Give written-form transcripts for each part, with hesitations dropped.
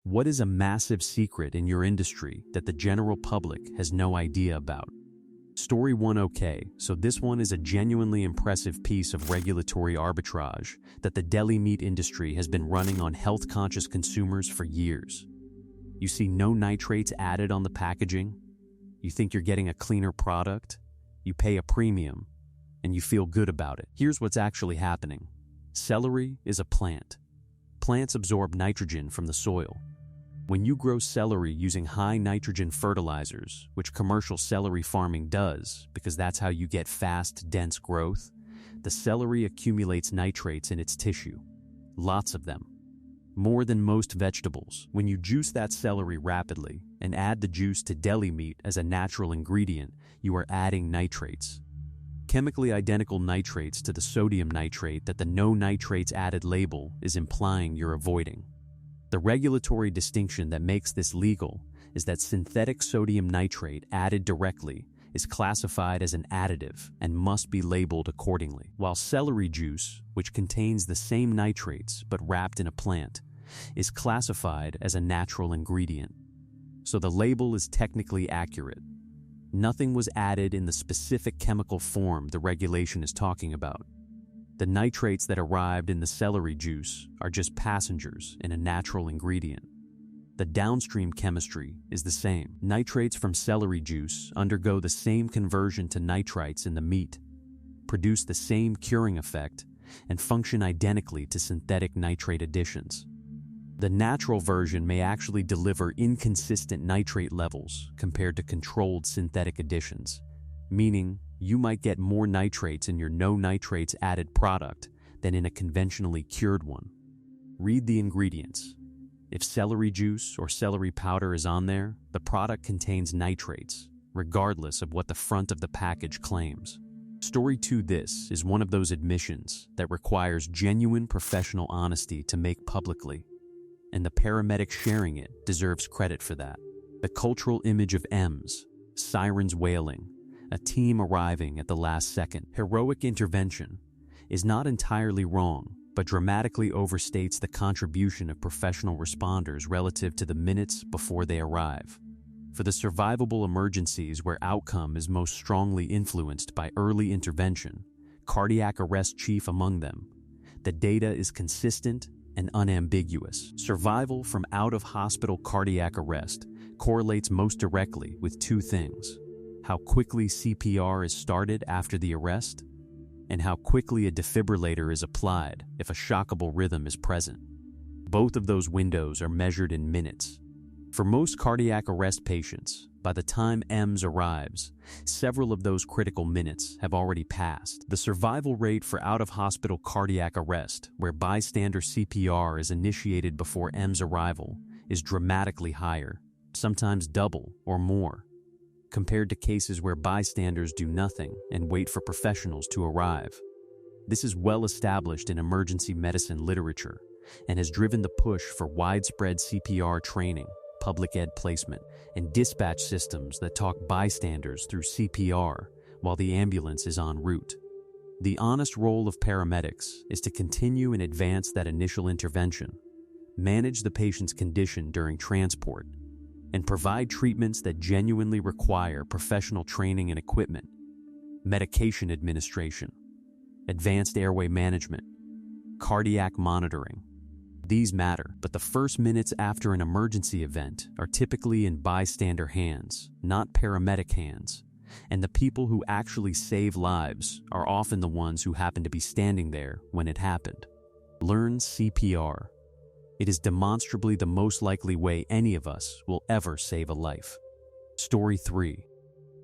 What is a massive secret in your industry that the general public has no idea about? Story 1. Okay, so this one is a genuinely impressive piece of regulatory arbitrage that the deli meat industry has been running on health-conscious consumers for years. You see no nitrates added on the packaging. You think you're getting a cleaner product. You pay a premium, and you feel good about it. Here's what's actually happening. Celery is a plant. Plants absorb nitrogen from the soil. When you grow celery using high nitrogen fertilizers, which commercial celery farming does because that's how you get fast, dense growth, the celery accumulates nitrates in its tissue. Lots of them. More than most vegetables. When you juice that celery rapidly and add the juice to deli meat as a natural ingredient, you are adding nitrates. Chemically identical nitrates to the sodium nitrate that the no nitrates added label is implying you're avoiding. The regulatory distinction that makes this legal is that synthetic sodium nitrate added directly is classified as an additive and must be labeled accordingly, while celery juice, which contains the same nitrates but wrapped in a plant, is classified as a natural ingredient. So the label is technically accurate. Nothing was added in the specific chemical form the regulation is talking about. The nitrates that arrived in the celery juice are just passengers in a natural ingredient. The downstream chemistry is the same. Nitrates from celery juice undergo the same conversion to nitrites in the meat, produce the same curing effect, and function identically to synthetic nitrate additions. The natural version may actually deliver inconsistent nitrate levels compared to controlled synthetic additions, meaning you might get more nitrates in your no nitrates added product than in a conventionally cured one. Read the ingredients. If celery juice or celery powder is on there, the product contains nitrates, regardless of what the front of the package claims. Story 2. This is one of those admissions that requires genuine professional honesty to make publicly, and the paramedic sharing it deserves credit for that. The cultural image of M's, sirens wailing, a team arriving at the last second, heroic intervention, is not entirely wrong, but dramatically overstates the contribution of professional responders relative to the minutes before they arrive. For the survivable emergencies where outcome is most strongly influenced by early intervention, cardiac arrest chief among them, the data is consistent and unambiguous. Survival from out-of-hospital cardiac arrest correlates most directly with two things: how quickly CPR is started after the arrest, and how quickly a defibrillator is applied if a shockable rhythm is present. Both of those windows are measured in minutes. For most cardiac arrest patients, by the time EMS arrives, several of those critical minutes have already passed. The survival rate for out-of-hospital cardiac arrest, where bystander CPR is initiated before EMS arrival, is dramatically higher, sometimes double or more, compared to cases where bystanders do nothing and wait for professionals to arrive. This is well established in emergency medicine literature and has driven the push for widespread CPR training, public ed placement, and dispatch systems that talk bystanders through CPR while the ambulance is en route. The honest role of paramedics is to continue and advance that initial intervention, manage the patient's condition during transport, and provide treatments that genuinely require professional training and equipment, medication administration, advanced airway management, cardiac monitoring. These matter, but the first minutes after an emergency event are typically in bystander hands, not paramedic hands, and the people who actually save lives are often the ones who happen to be standing there when it happened. Learn CPR. It is demonstrably the most likely way any of us will ever save a life. Story 3.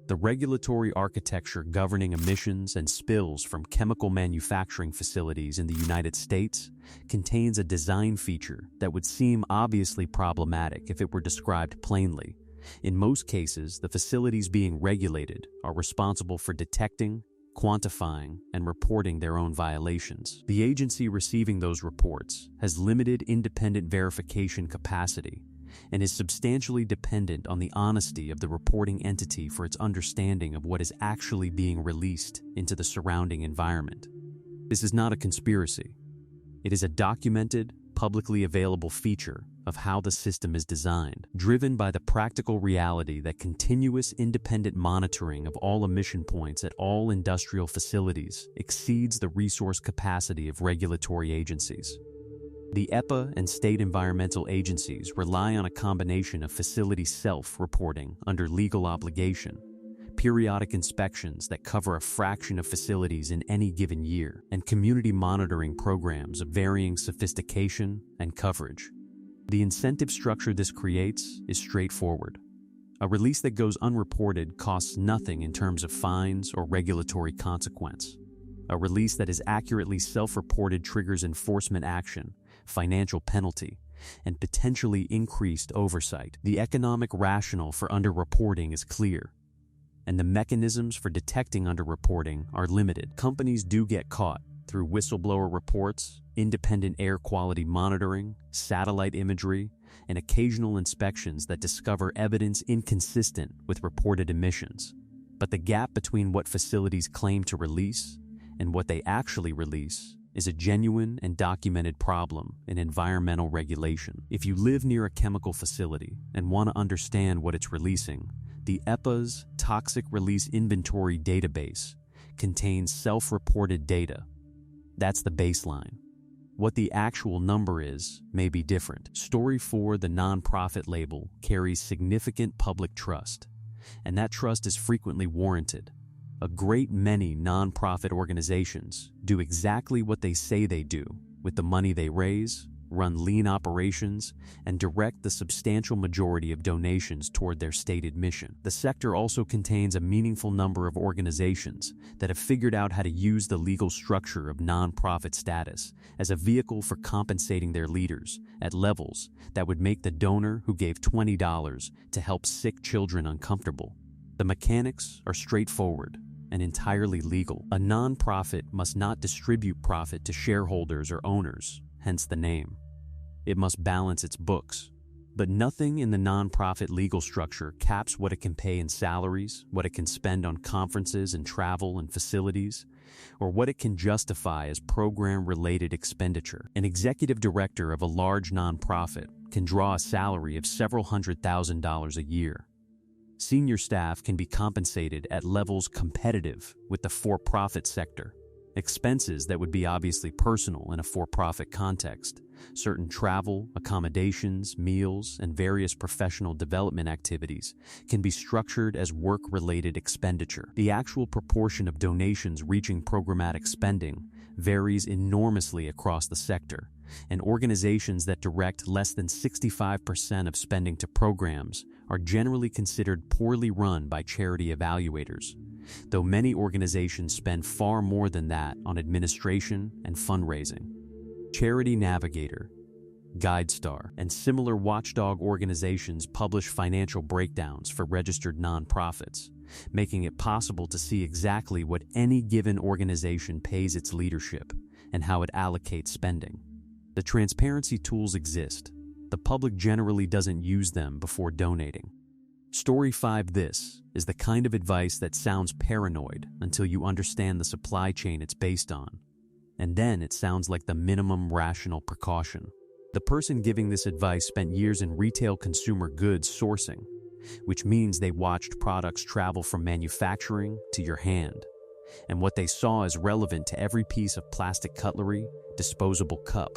The regulatory architecture governing emissions and spills from chemical manufacturing facilities in the United States contains a design feature that would seem obviously problematic if it were described plainly. In most cases, the facilities being regulated are responsible for detecting, quantifying, and reporting their own violations. The agency receiving those reports has limited independent verification capacity and is substantially dependent on the honesty of the reporting entity for its understanding of what is actually being released into the surrounding environment. This is not a conspiracy. It is a documented, publicly available feature of how the system is designed, driven by the practical reality that continuous independent monitoring of all emission points at all industrial facilities exceeds the resource capacity of regulatory agencies. The EPA and state environmental agencies rely on a combination of facility self-reporting under legal obligation, periodic inspections that cover a fraction of facilities in any given year, and community monitoring programs of varying sophistication and coverage. The incentive structure this creates is straightforward. A release that goes unreported costs nothing in terms of fines or regulatory consequence. A release that is accurately self-reported triggers enforcement action, financial penalty, and potentially increased oversight. The economic rationale for underreporting is clear, and the mechanisms for detecting underreporting are limited. Companies do get caught through whistleblower reports, independent air quality monitoring, satellite imagery, and occasional inspections that discover evidence inconsistent with reported emissions. But the gap between what facilities claim to release and what they actually release is a genuine and documented problem in environmental regulation. If you live near a chemical facility and want to understand what it's releasing, the EPA's Toxic Release Inventory database contains self-reported data. That's the baseline. What the actual number is may be different. Story 4, the nonprofit label, carries significant public trust, and that trust is frequently warranted. A great many nonprofit organizations do exactly what they say they do with the money they raise, run lean operations, and direct the substantial majority of donations toward their stated mission. The sector also contains a meaningful number of organizations that have figured out how to use the legal structure of nonprofit status as a vehicle for compensating their leaders at levels that would make the donor who gave $20 to help sick children uncomfortable. The mechanics are straightforward and entirely legal. A nonprofit must not distribute profit to shareholders or owners, hence the name. It must balance its books. But nothing in the nonprofit legal structure caps what it can pay in salaries, what it can spend on conferences and travel and facilities, or what it can justify as program-related expenditure. An executive director of a large nonprofit can draw a salary of several $100,000 a year. Senior staff can be compensated at levels competitive with the for-profit sector. Expenses that would be obviously personal in a for-profit context, certain travel, accommodations, meals, and various professional development activities can be structured as work-related expenditure. The actual proportion of donations reaching programmatic spending varies enormously across the sector, and organizations that direct less than 65% of spending to programs are generally considered poorly run by charity evaluators, though many organizations spend far more than that on administration and fundraising. Charity Navigator, GuideStar, and similar watchdog organizations publish financial breakdowns for registered nonprofits, making it possible to see exactly what any given organization pays its leadership and how it allocates spending. The transparency tools exist. The public generally doesn't use them before donating. Story 5, this is the kind of advice that sounds paranoid until you understand the supply chain it's based on. And then it sounds like the minimum rational precaution. The person giving this advice spent years in retail consumer goods sourcing, which means they watched products travel from manufacturing to your hand. And what they saw is relevant to every piece of plastic cutlery, disposable cup,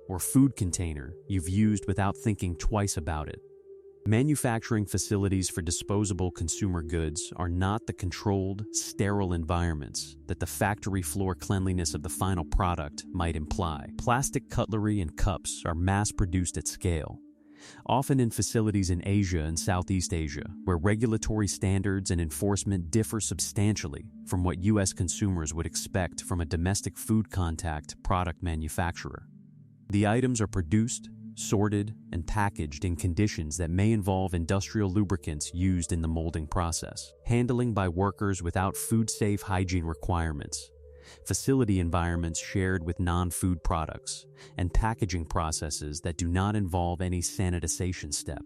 or food container you've used without thinking twice about it. Manufacturing facilities for disposable consumer goods are not the controlled, sterile environments that the factory floor cleanliness of the final product might imply. Plastic cutlery and cups are mass-produced at scale, often in facilities in Asia and Southeast Asia, where regulatory standards and enforcement differ substantially from what U.S. consumers would expect from a domestic food contact product manufacturer. The items are produced, sorted, and packaged in conditions that may involve industrial lubricants used in the molding process, handling by workers without food-safe hygiene requirements, facility environments shared with non-food products, and packaging processes that do not involve any sanitization step.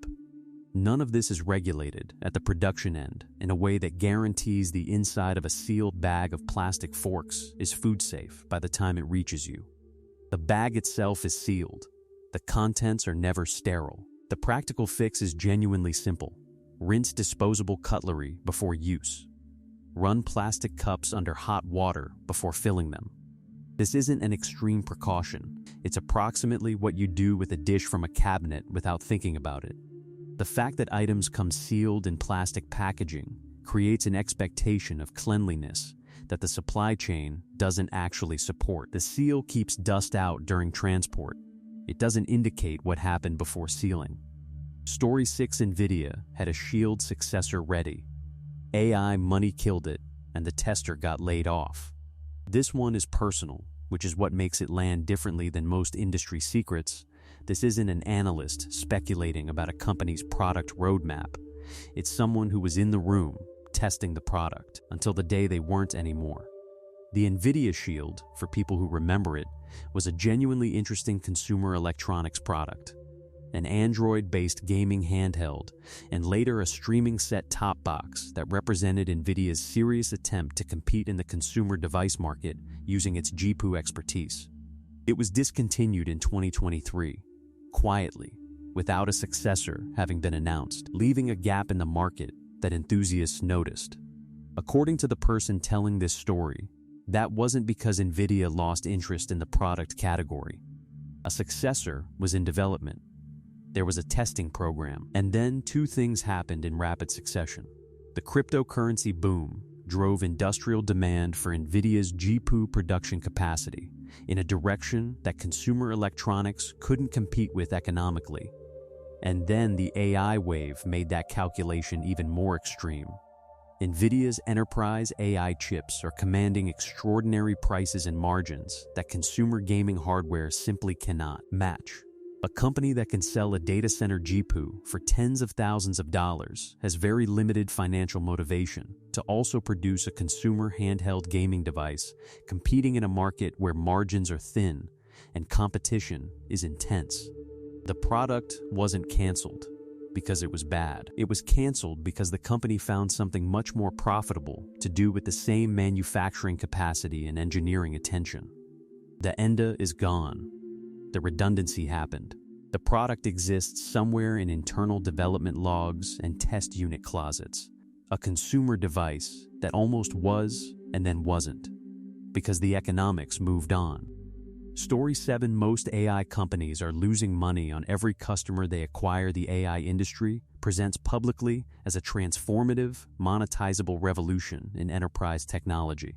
None of this is regulated at the production end in a way that guarantees the inside of a sealed bag of plastic forks is food-safe by the time it reaches you. The bag itself is sealed. The contents are never sterile. The practical fix is genuinely simple. Rinse disposable cutlery before use. Run plastic cups under hot water before filling them. This isn't an extreme precaution. It's approximately what you do with a dish from a cabinet without thinking about it. The fact that items come sealed in plastic packaging creates an expectation of cleanliness that the supply chain doesn't actually support. The seal keeps dust out during transport. It doesn't indicate what happened before sealing. Story 6 NVIDIA had a Shield successor ready. AI money killed it, and the tester got laid off. This one is personal, which is what makes it land differently than most industry secrets. This isn't an analyst speculating about a company's product roadmap. It's someone who was in the room testing the product until the day they weren't anymore. The NVIDIA Shield, for people who remember it, was a genuinely interesting consumer electronics product. An Android-based gaming handheld, and later a streaming set-top box that represented NVIDIA's serious attempt to compete in the consumer device market using its GPU expertise. It was discontinued in 2023, quietly, without a successor having been announced, leaving a gap in the market that enthusiasts noticed. According to the person telling this story, that wasn't because NVIDIA lost interest in the product category. A successor was in development. There was a testing program, and then two things happened in rapid succession. The cryptocurrency boom drove industrial demand for NVIDIA's GPU production capacity in a direction that consumer electronics couldn't compete with economically. And then the AI wave made that calculation even more extreme. NVIDIA's enterprise AI chips are commanding extraordinary prices and margins that consumer gaming hardware simply cannot match. A company that can sell a data center GPU for tens of thousands of dollars has very limited financial motivation to also produce a consumer handheld gaming device competing in a market where margins are thin and competition is intense. The product wasn't canceled because it was bad. It was canceled because the company found something much more profitable to do with the same manufacturing capacity and engineering attention. The ENDA is gone. The redundancy happened. The product exists somewhere in internal development logs and test unit closets. A consumer device that almost was and then wasn't, because the economics moved on. Story 7: most AI companies are losing money on every customer they acquire. The AI industry presents publicly as a transformative, monetizable revolution in enterprise technology.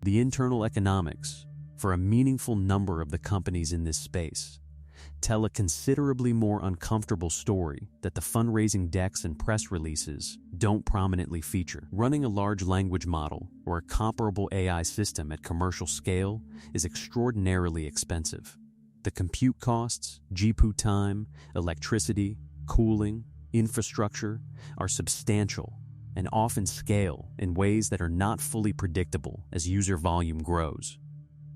The internal economics, for a meaningful number of the companies in this space, tell a considerably more uncomfortable story that the fundraising decks and press releases don't prominently feature. Running a large language model or a comparable AI system at commercial scale is extraordinarily expensive. The compute costs, GPU time, electricity, cooling, infrastructure are substantial and often scale in ways that are not fully predictable as user volume grows.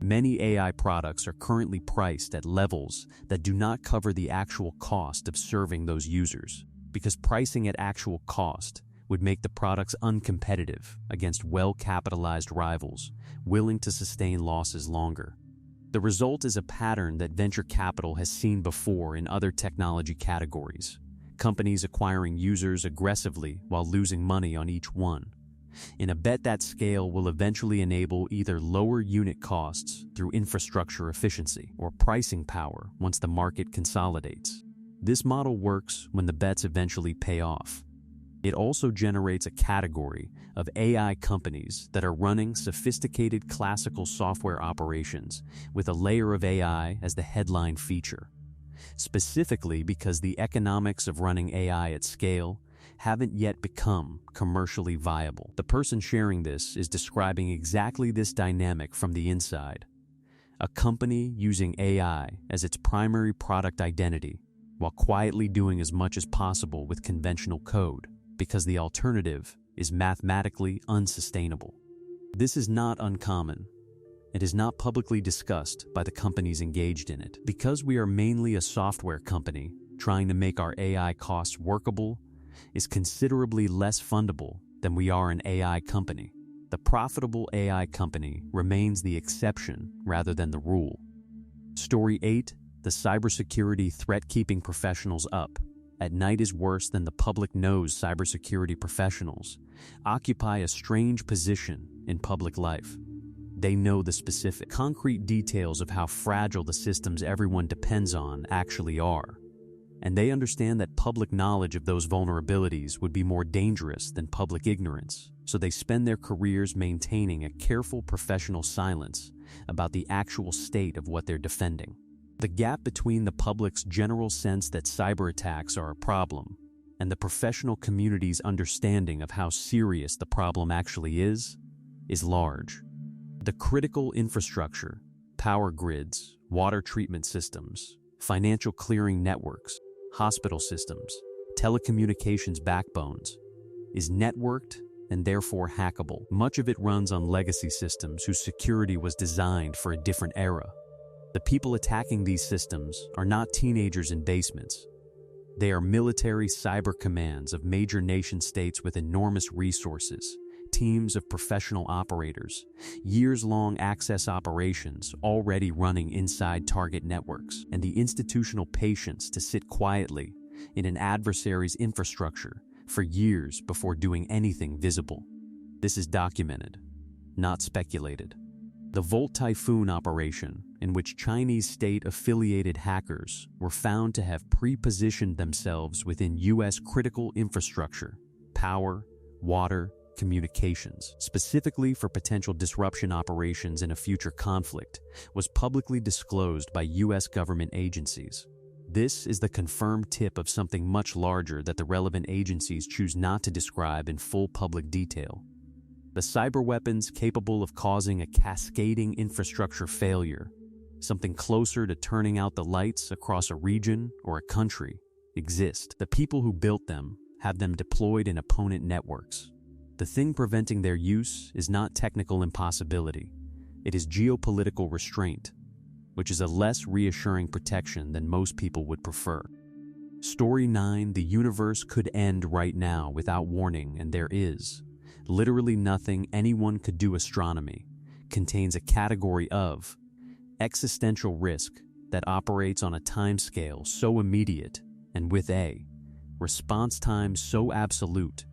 Many AI products are currently priced at levels that do not cover the actual cost of serving those users, because pricing at actual cost would make the products uncompetitive against well-capitalized rivals willing to sustain losses longer. The result is a pattern that venture capital has seen before in other technology categories, companies acquiring users aggressively while losing money on each one. In a bet that scale will eventually enable either lower unit costs through infrastructure efficiency or pricing power once the market consolidates. This model works when the bets eventually pay off. It also generates a category of AI companies that are running sophisticated classical software operations with a layer of AI as the headline feature, specifically because the economics of running AI at scale haven't yet become commercially viable. The person sharing this is describing exactly this dynamic from the inside. A company using AI as its primary product identity, while quietly doing as much as possible with conventional code, because the alternative is mathematically unsustainable. This is not uncommon. It is not publicly discussed by the companies engaged in it. Because we are mainly a software company trying to make our AI costs workable, is considerably less fundable than we are an AI company. The profitable AI company remains the exception rather than the rule. Story 8, the cybersecurity threat keeping professionals up. At night is worse than the public knows. Cybersecurity professionals occupy a strange position in public life. They know the specific, concrete details of how fragile the systems everyone depends on actually are. And they understand that public knowledge of those vulnerabilities would be more dangerous than public ignorance. So they spend their careers maintaining a careful professional silence about the actual state of what they're defending. The gap between the public's general sense that cyber attacks are a problem and the professional community's understanding of how serious the problem actually is large. The critical infrastructure, power grids, water treatment systems, financial clearing networks, hospital systems, telecommunications backbones, is networked and therefore hackable. Much of it runs on legacy systems whose security was designed for a different era. The people attacking these systems are not teenagers in basements. They are military cyber commands of major nation-states with enormous resources, teams of professional operators, years-long access operations already running inside target networks, and the institutional patience to sit quietly in an adversary's infrastructure for years before doing anything visible. This is documented, not speculated. The Volt Typhoon operation, in which Chinese state-affiliated hackers were found to have pre-positioned themselves within U.S. critical infrastructure, power, water, communications, specifically for potential disruption operations in a future conflict, was publicly disclosed by U.S. government agencies. This is the confirmed tip of something much larger that the relevant agencies choose not to describe in full public detail. The cyber weapons capable of causing a cascading infrastructure failure, something closer to turning out the lights across a region or a country, exist. The people who built them have them deployed in opponent networks. The thing preventing their use is not technical impossibility. It is geopolitical restraint, which is a less reassuring protection than most people would prefer. Story 9, the universe could end right now without warning, and there is. Literally nothing anyone could do. Astronomy contains a category of existential risk that operates on a timescale so immediate and with a response time so absolute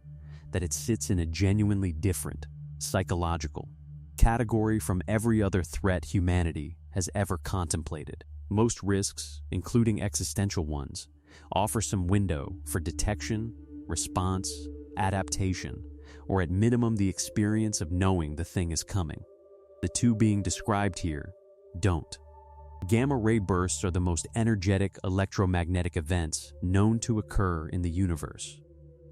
that it sits in a genuinely different psychological category from every other threat humanity has ever contemplated. Most risks, including existential ones, offer some window for detection, response, adaptation, or at minimum the experience of knowing the thing is coming. The two being described here don't. Gamma-ray bursts are the most energetic electromagnetic events known to occur in the universe,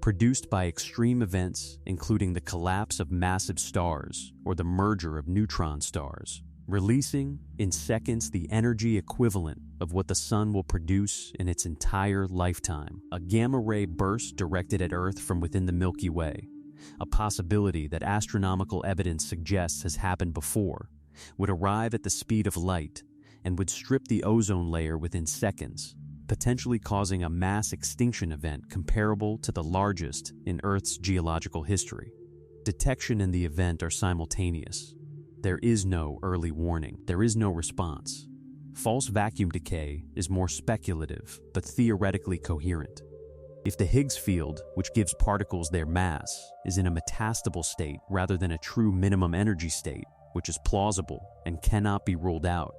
produced by extreme events including the collapse of massive stars or the merger of neutron stars, releasing in seconds the energy equivalent of what the sun will produce in its entire lifetime. A gamma-ray burst directed at Earth from within the Milky Way, a possibility that astronomical evidence suggests has happened before, would arrive at the speed of light and would strip the ozone layer within seconds, potentially causing a mass extinction event comparable to the largest in Earth's geological history. Detection and the event are simultaneous. There is no early warning. There is no response. False vacuum decay is more speculative, but theoretically coherent. If the Higgs field, which gives particles their mass, is in a metastable state rather than a true minimum energy state, which is plausible and cannot be ruled out,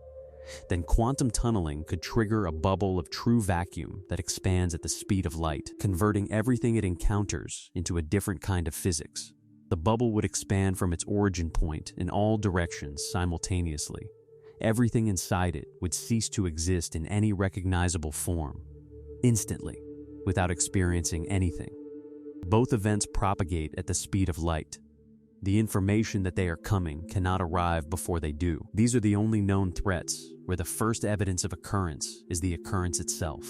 then quantum tunneling could trigger a bubble of true vacuum that expands at the speed of light, converting everything it encounters into a different kind of physics. The bubble would expand from its origin point in all directions simultaneously. Everything inside it would cease to exist in any recognizable form, instantly, without experiencing anything. Both events propagate at the speed of light. The information that they are coming cannot arrive before they do. These are the only known threats where the first evidence of occurrence is the occurrence itself.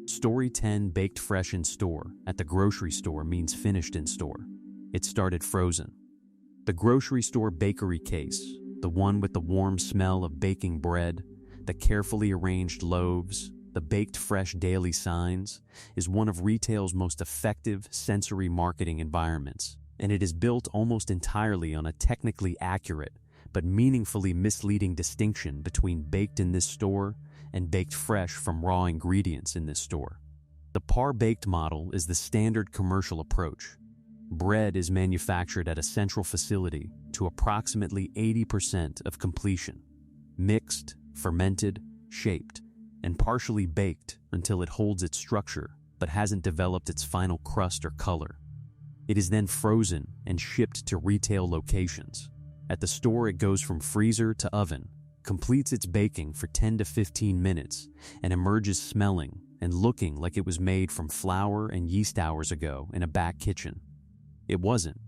Story 10, baked fresh in store at the grocery store means finished in store. It started frozen. The grocery store bakery case, the one with the warm smell of baking bread, the carefully arranged loaves, the baked fresh daily signs, is one of retail's most effective sensory marketing environments, and it is built almost entirely on a technically accurate but meaningfully misleading distinction between baked in this store and baked fresh from raw ingredients in this store. The par-baked model is the standard commercial approach. Bread is manufactured at a central facility to approximately 80% of completion, mixed, fermented, shaped, and partially baked until it holds its structure but hasn't developed its final crust or color. It is then frozen and shipped to retail locations. At the store, it goes from freezer to oven, completes its baking for 10 to 15 minutes, and emerges smelling and looking like it was made from flour and yeast hours ago in a back kitchen. It wasn't.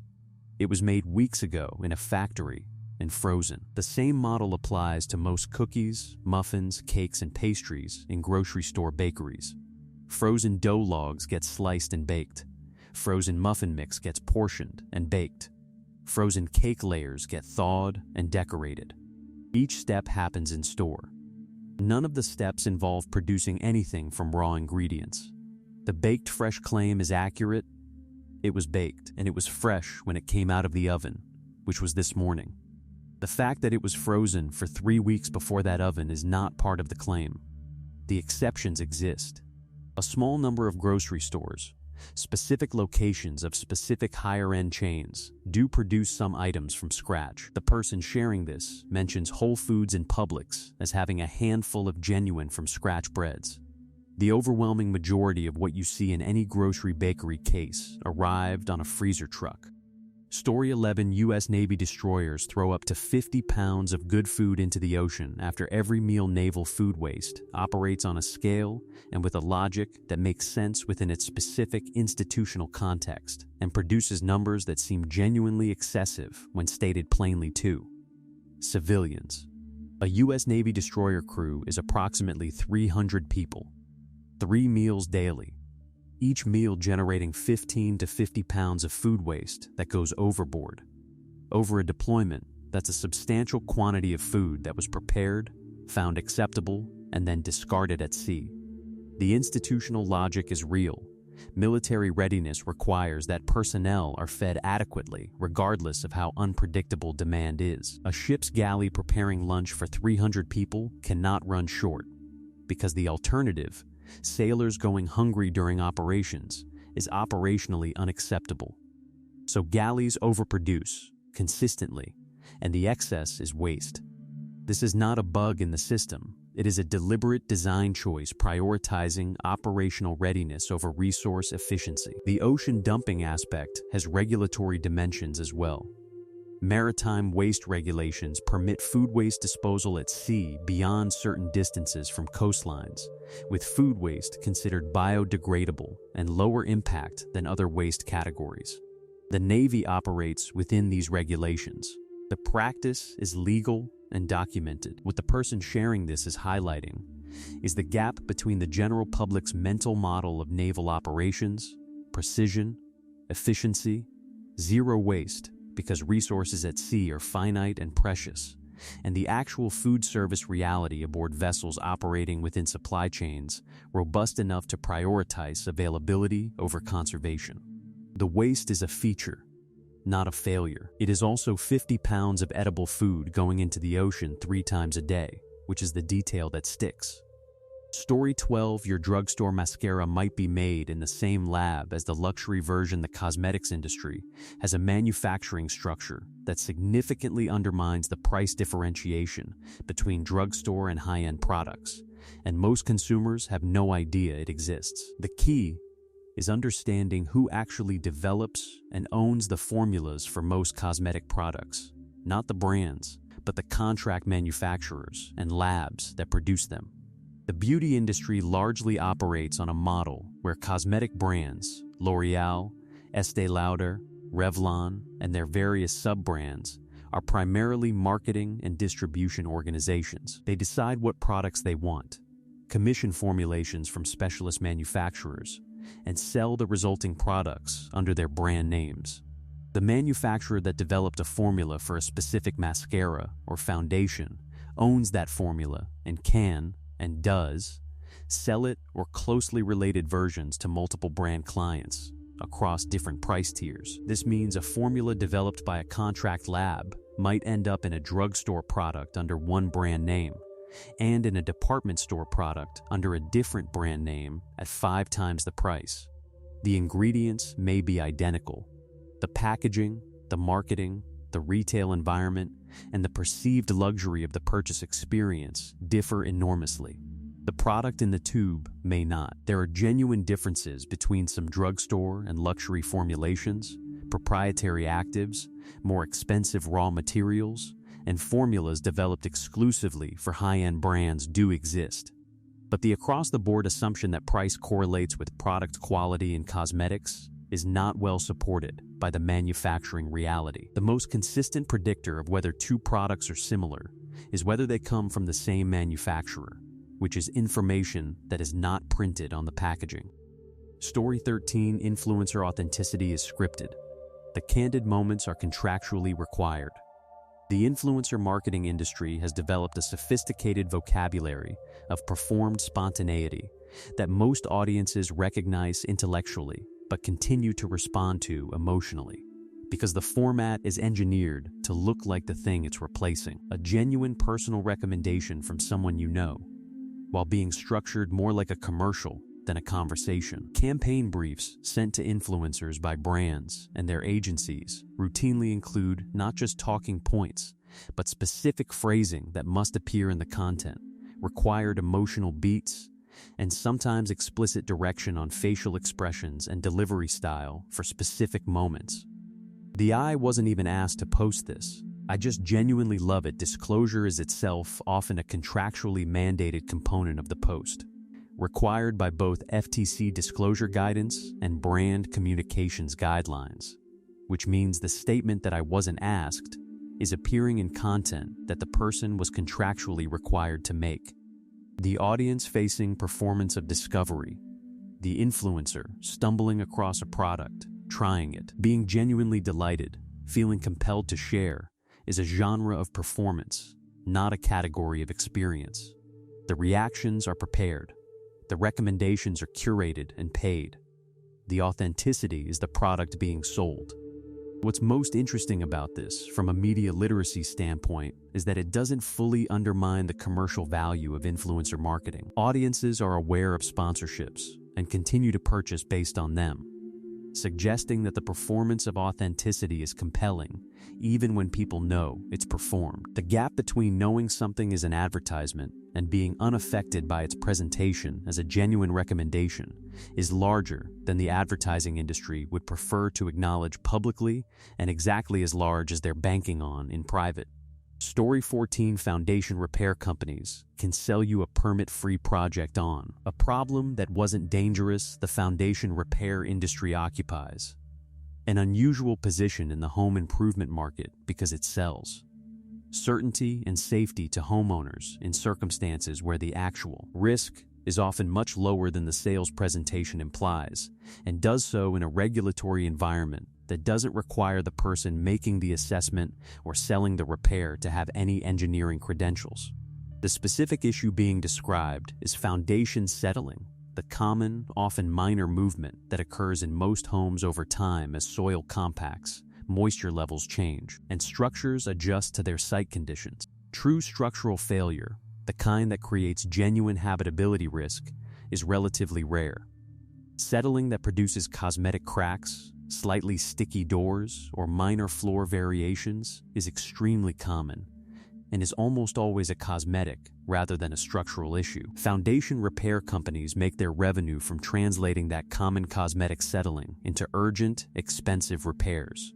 It was made weeks ago in a factory and frozen. The same model applies to most cookies, muffins, cakes, and pastries in grocery store bakeries. Frozen dough logs get sliced and baked. Frozen muffin mix gets portioned and baked. Frozen cake layers get thawed and decorated. Each step happens in store. None of the steps involve producing anything from raw ingredients. The baked fresh claim is accurate. It was baked, and it was fresh when it came out of the oven, which was this morning. The fact that it was frozen for 3 weeks before that oven is not part of the claim. The exceptions exist. A small number of grocery stores, specific locations of specific higher-end chains, do produce some items from scratch. The person sharing this mentions Whole Foods and Publix as having a handful of genuine from-scratch breads. The overwhelming majority of what you see in any grocery bakery case arrived on a freezer truck. Story 11: U.S. Navy destroyers throw up to 50 pounds of good food into the ocean after every meal. Naval food waste operates on a scale and with a logic that makes sense within its specific institutional context and produces numbers that seem genuinely excessive when stated plainly to civilians. A U.S. Navy destroyer crew is approximately 300 people. 3 meals daily, each meal generating 15 to 50 pounds of food waste that goes overboard. Over a deployment, that's a substantial quantity of food that was prepared, found acceptable, and then discarded at sea. The institutional logic is real. Military readiness requires that personnel are fed adequately, regardless of how unpredictable demand is. A ship's galley preparing lunch for 300 people cannot run short, because the alternative, sailors going hungry during operations, is operationally unacceptable. So galleys overproduce consistently, and the excess is waste. This is not a bug in the system. It is a deliberate design choice prioritizing operational readiness over resource efficiency. The ocean dumping aspect has regulatory dimensions as well. Maritime waste regulations permit food waste disposal at sea beyond certain distances from coastlines, with food waste considered biodegradable and lower impact than other waste categories. The Navy operates within these regulations. The practice is legal and documented. What the person sharing this is highlighting is the gap between the general public's mental model of naval operations, precision, efficiency, zero waste, because resources at sea are finite and precious, and the actual food service reality aboard vessels operating within supply chains robust enough to prioritize availability over conservation. The waste is a feature, not a failure. It is also 50 pounds of edible food going into the ocean 3 times a day, which is the detail that sticks. Story 12: your drugstore mascara might be made in the same lab as the luxury version. The cosmetics industry has a manufacturing structure that significantly undermines the price differentiation between drugstore and high-end products, and most consumers have no idea it exists. The key is understanding who actually develops and owns the formulas for most cosmetic products, not the brands, but the contract manufacturers and labs that produce them. The beauty industry largely operates on a model where cosmetic brands, L'Oreal, Estée Lauder, Revlon, and their various sub-brands, are primarily marketing and distribution organizations. They decide what products they want, commission formulations from specialist manufacturers, and sell the resulting products under their brand names. The manufacturer that developed a formula for a specific mascara or foundation owns that formula and can, and does, sell it or closely related versions to multiple brand clients across different price tiers. This means a formula developed by a contract lab might end up in a drugstore product under one brand name, and in a department store product under a different brand name at 5 times the price. The ingredients may be identical. The packaging, the marketing, the retail environment, and the perceived luxury of the purchase experience differ enormously. The product in the tube may not. There are genuine differences between some drugstore and luxury formulations, proprietary actives, more expensive raw materials, and formulas developed exclusively for high-end brands do exist. But the across-the-board assumption that price correlates with product quality in cosmetics is not well supported by the manufacturing reality. The most consistent predictor of whether two products are similar is whether they come from the same manufacturer, which is information that is not printed on the packaging. Story 13, influencer authenticity is scripted. The candid moments are contractually required. The influencer marketing industry has developed a sophisticated vocabulary of performed spontaneity that most audiences recognize intellectually but continue to respond to emotionally, because the format is engineered to look like the thing it's replacing, a genuine personal recommendation from someone you know, while being structured more like a commercial than a conversation. Campaign briefs sent to influencers by brands and their agencies routinely include not just talking points, but specific phrasing that must appear in the content, required emotional beats, and sometimes explicit direction on facial expressions and delivery style for specific moments. I wasn't even asked to post this. I just genuinely love it. Disclosure is itself often a contractually mandated component of the post, required by both FTC disclosure guidance and brand communications guidelines, which means the statement that I wasn't asked is appearing in content that the person was contractually required to make. The audience-facing performance of discovery, the influencer stumbling across a product, trying it, being genuinely delighted, feeling compelled to share, is a genre of performance, not a category of experience. The reactions are prepared. The recommendations are curated and paid. The authenticity is the product being sold. What's most interesting about this, from a media literacy standpoint, is that it doesn't fully undermine the commercial value of influencer marketing. Audiences are aware of sponsorships and continue to purchase based on them, suggesting that the performance of authenticity is compelling, even when people know it's performed. The gap between knowing something is an advertisement and being unaffected by its presentation as a genuine recommendation is larger than the advertising industry would prefer to acknowledge publicly, and exactly as large as they're banking on in private. Story 14, foundation repair companies can sell you a permit-free project on a problem that wasn't dangerous. The foundation repair industry occupies an unusual position in the home improvement market because it sells certainty and safety to homeowners in circumstances where the actual risk is often much lower than the sales presentation implies, and does so in a regulatory environment that doesn't require the person making the assessment or selling the repair to have any engineering credentials. The specific issue being described is foundation settling, the common, often minor movement that occurs in most homes over time as soil compacts, moisture levels change, and structures adjust to their site conditions. True structural failure, the kind that creates genuine habitability risk, is relatively rare. Settling that produces cosmetic cracks, slightly sticky doors, or minor floor variations is extremely common and is almost always a cosmetic rather than a structural issue. Foundation repair companies make their revenue from translating that common cosmetic settling into urgent, expensive repairs.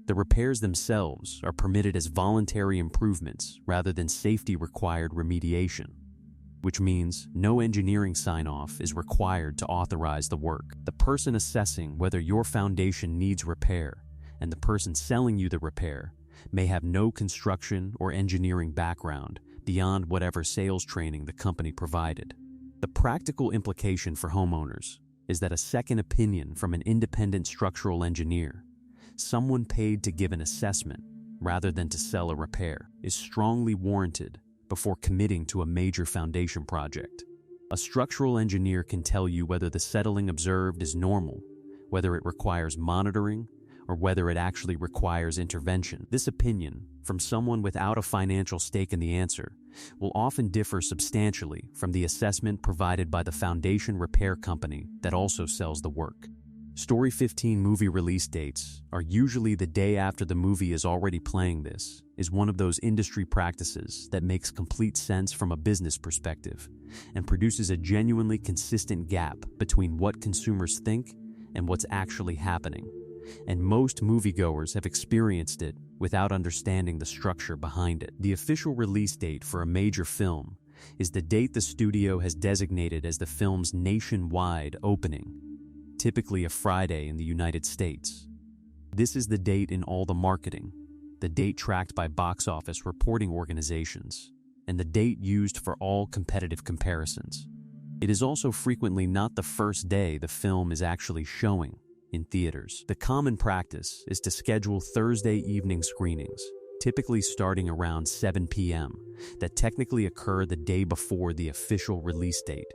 The repairs themselves are permitted as voluntary improvements rather than safety-required remediation, which means no engineering sign-off is required to authorize the work. The person assessing whether your foundation needs repair and the person selling you the repair may have no construction or engineering background beyond whatever sales training the company provided. The practical implication for homeowners is that a second opinion from an independent structural engineer, someone paid to give an assessment rather than to sell a repair, is strongly warranted before committing to a major foundation project. A structural engineer can tell you whether the settling observed is normal, whether it requires monitoring, or whether it actually requires intervention. This opinion from someone without a financial stake in the answer will often differ substantially from the assessment provided by the foundation repair company that also sells the work. Story 15 movie release dates are usually the day after the movie is already playing. This is one of those industry practices that makes complete sense from a business perspective and produces a genuinely consistent gap between what consumers think and what's actually happening. And most moviegoers have experienced it without understanding the structure behind it. The official release date for a major film is the date the studio has designated as the film's nationwide opening, typically a Friday in the United States. This is the date in all the marketing, the date tracked by box office reporting organizations, and the date used for all competitive comparisons. It is also frequently not the first day the film is actually showing in theaters. The common practice is to schedule Thursday evening screenings, typically starting around 7 p.m., that technically occur the day before the official release date.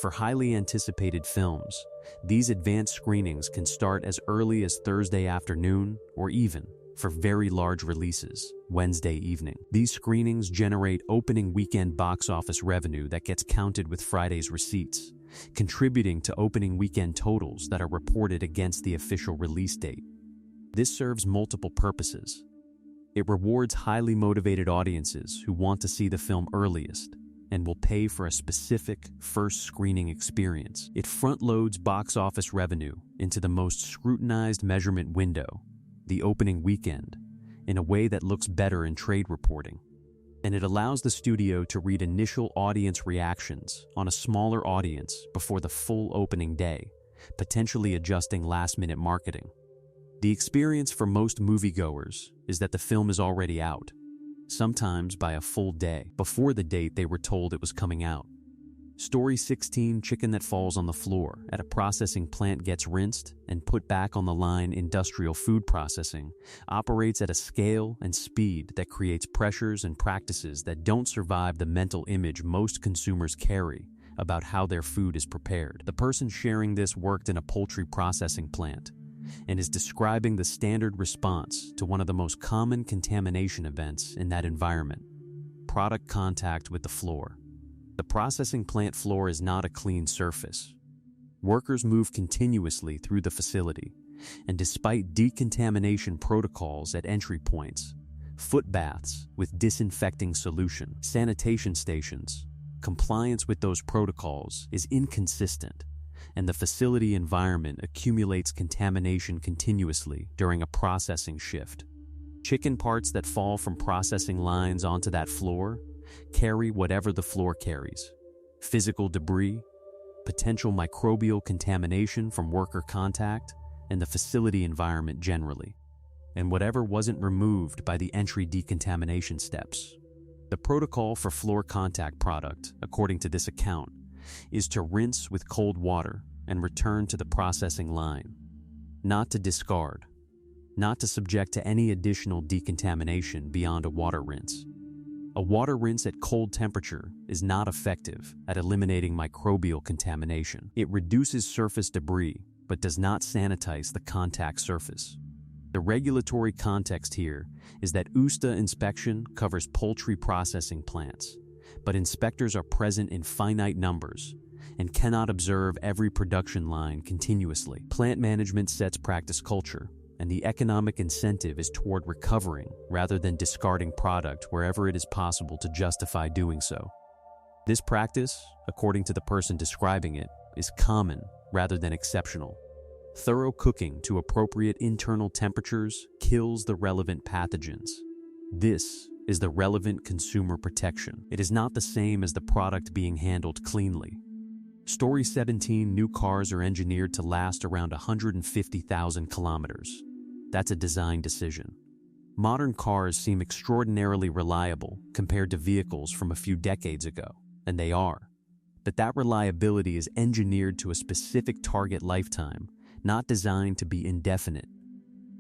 For highly anticipated films, these advanced screenings can start as early as Thursday afternoon or even, for very large releases, Wednesday evening. These screenings generate opening weekend box office revenue that gets counted with Friday's receipts, contributing to opening weekend totals that are reported against the official release date. This serves multiple purposes. It rewards highly motivated audiences who want to see the film earliest and will pay for a specific first screening experience. It front-loads box office revenue into the most scrutinized measurement window, the opening weekend, in a way that looks better in trade reporting. And it allows the studio to read initial audience reactions on a smaller audience before the full opening day, potentially adjusting last-minute marketing. The experience for most moviegoers is that the film is already out, sometimes by a full day before the date they were told it was coming out. Story 16, chicken that falls on the floor at a processing plant gets rinsed and put back on the line. Industrial food processing operates at a scale and speed that creates pressures and practices that don't survive the mental image most consumers carry about how their food is prepared. The person sharing this worked in a poultry processing plant and is describing the standard response to one of the most common contamination events in that environment: product contact with the floor. The processing plant floor is not a clean surface. Workers move continuously through the facility, and despite decontamination protocols at entry points, foot baths with disinfecting solution, sanitation stations, compliance with those protocols is inconsistent, and the facility environment accumulates contamination continuously during a processing shift. Chicken parts that fall from processing lines onto that floor carry whatever the floor carries: physical debris, potential microbial contamination from worker contact, and the facility environment generally, and whatever wasn't removed by the entry decontamination steps. The protocol for floor contact product, according to this account, is to rinse with cold water and return to the processing line, not to discard, not to subject to any additional decontamination beyond a water rinse. A water rinse at cold temperature is not effective at eliminating microbial contamination. It reduces surface debris, but does not sanitize the contact surface. The regulatory context here is that USTA inspection covers poultry processing plants, but inspectors are present in finite numbers and cannot observe every production line continuously. Plant management sets practice culture, and the economic incentive is toward recovering rather than discarding product wherever it is possible to justify doing so. This practice, according to the person describing it, is common rather than exceptional. Thorough cooking to appropriate internal temperatures kills the relevant pathogens. This is the relevant consumer protection. It is not the same as the product being handled cleanly. Story 17, new cars are engineered to last around 150,000 kilometers. That's a design decision. Modern cars seem extraordinarily reliable compared to vehicles from a few decades ago, and they are. But that reliability is engineered to a specific target lifetime, not designed to be indefinite.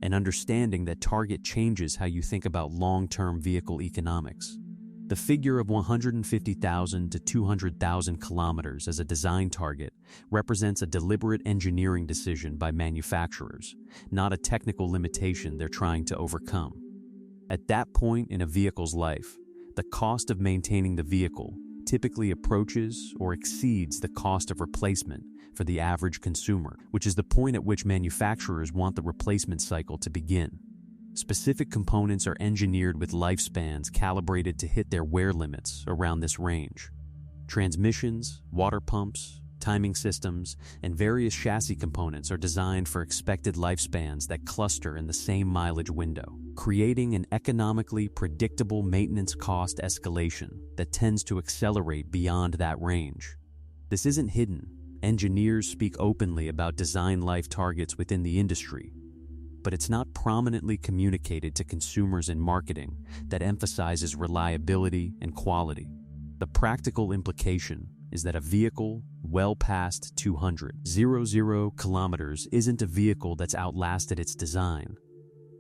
And understanding that target changes how you think about long-term vehicle economics. The figure of 150,000 to 200,000 kilometers as a design target represents a deliberate engineering decision by manufacturers, not a technical limitation they're trying to overcome. At that point in a vehicle's life, the cost of maintaining the vehicle typically approaches or exceeds the cost of replacement for the average consumer, which is the point at which manufacturers want the replacement cycle to begin. Specific components are engineered with lifespans calibrated to hit their wear limits around this range. Transmissions, water pumps, timing systems, and various chassis components are designed for expected lifespans that cluster in the same mileage window, creating an economically predictable maintenance cost escalation that tends to accelerate beyond that range. This isn't hidden. Engineers speak openly about design life targets within the industry, but it's not prominently communicated to consumers in marketing that emphasizes reliability and quality. The practical implication is that a vehicle well past 200,000 kilometers isn't a vehicle that's outlasted its design.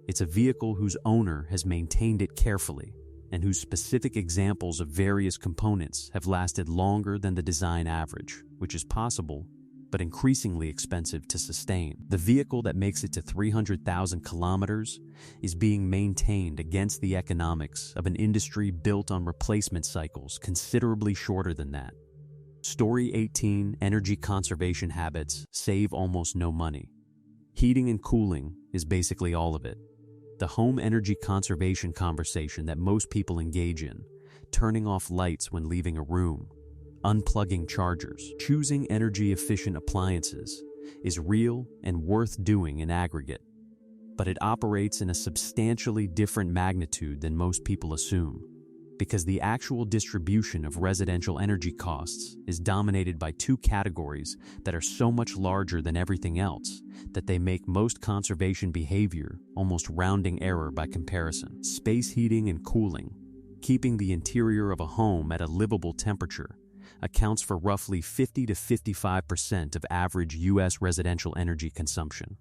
It's a vehicle whose owner has maintained it carefully and whose specific examples of various components have lasted longer than the design average, which is possible, but increasingly expensive to sustain. The vehicle that makes it to 300,000 kilometers is being maintained against the economics of an industry built on replacement cycles considerably shorter than that. Story 18: Energy conservation habits save almost no money. Heating and cooling is basically all of it. The home energy conservation conversation that most people engage in, turning off lights when leaving a room, unplugging chargers, choosing energy-efficient appliances, is real and worth doing in aggregate. But it operates in a substantially different magnitude than most people assume, because the actual distribution of residential energy costs is dominated by two categories that are so much larger than everything else that they make most conservation behavior almost rounding error by comparison. Space heating and cooling, keeping the interior of a home at a livable temperature, accounts for roughly 50 to 55% of average U.S. residential energy consumption.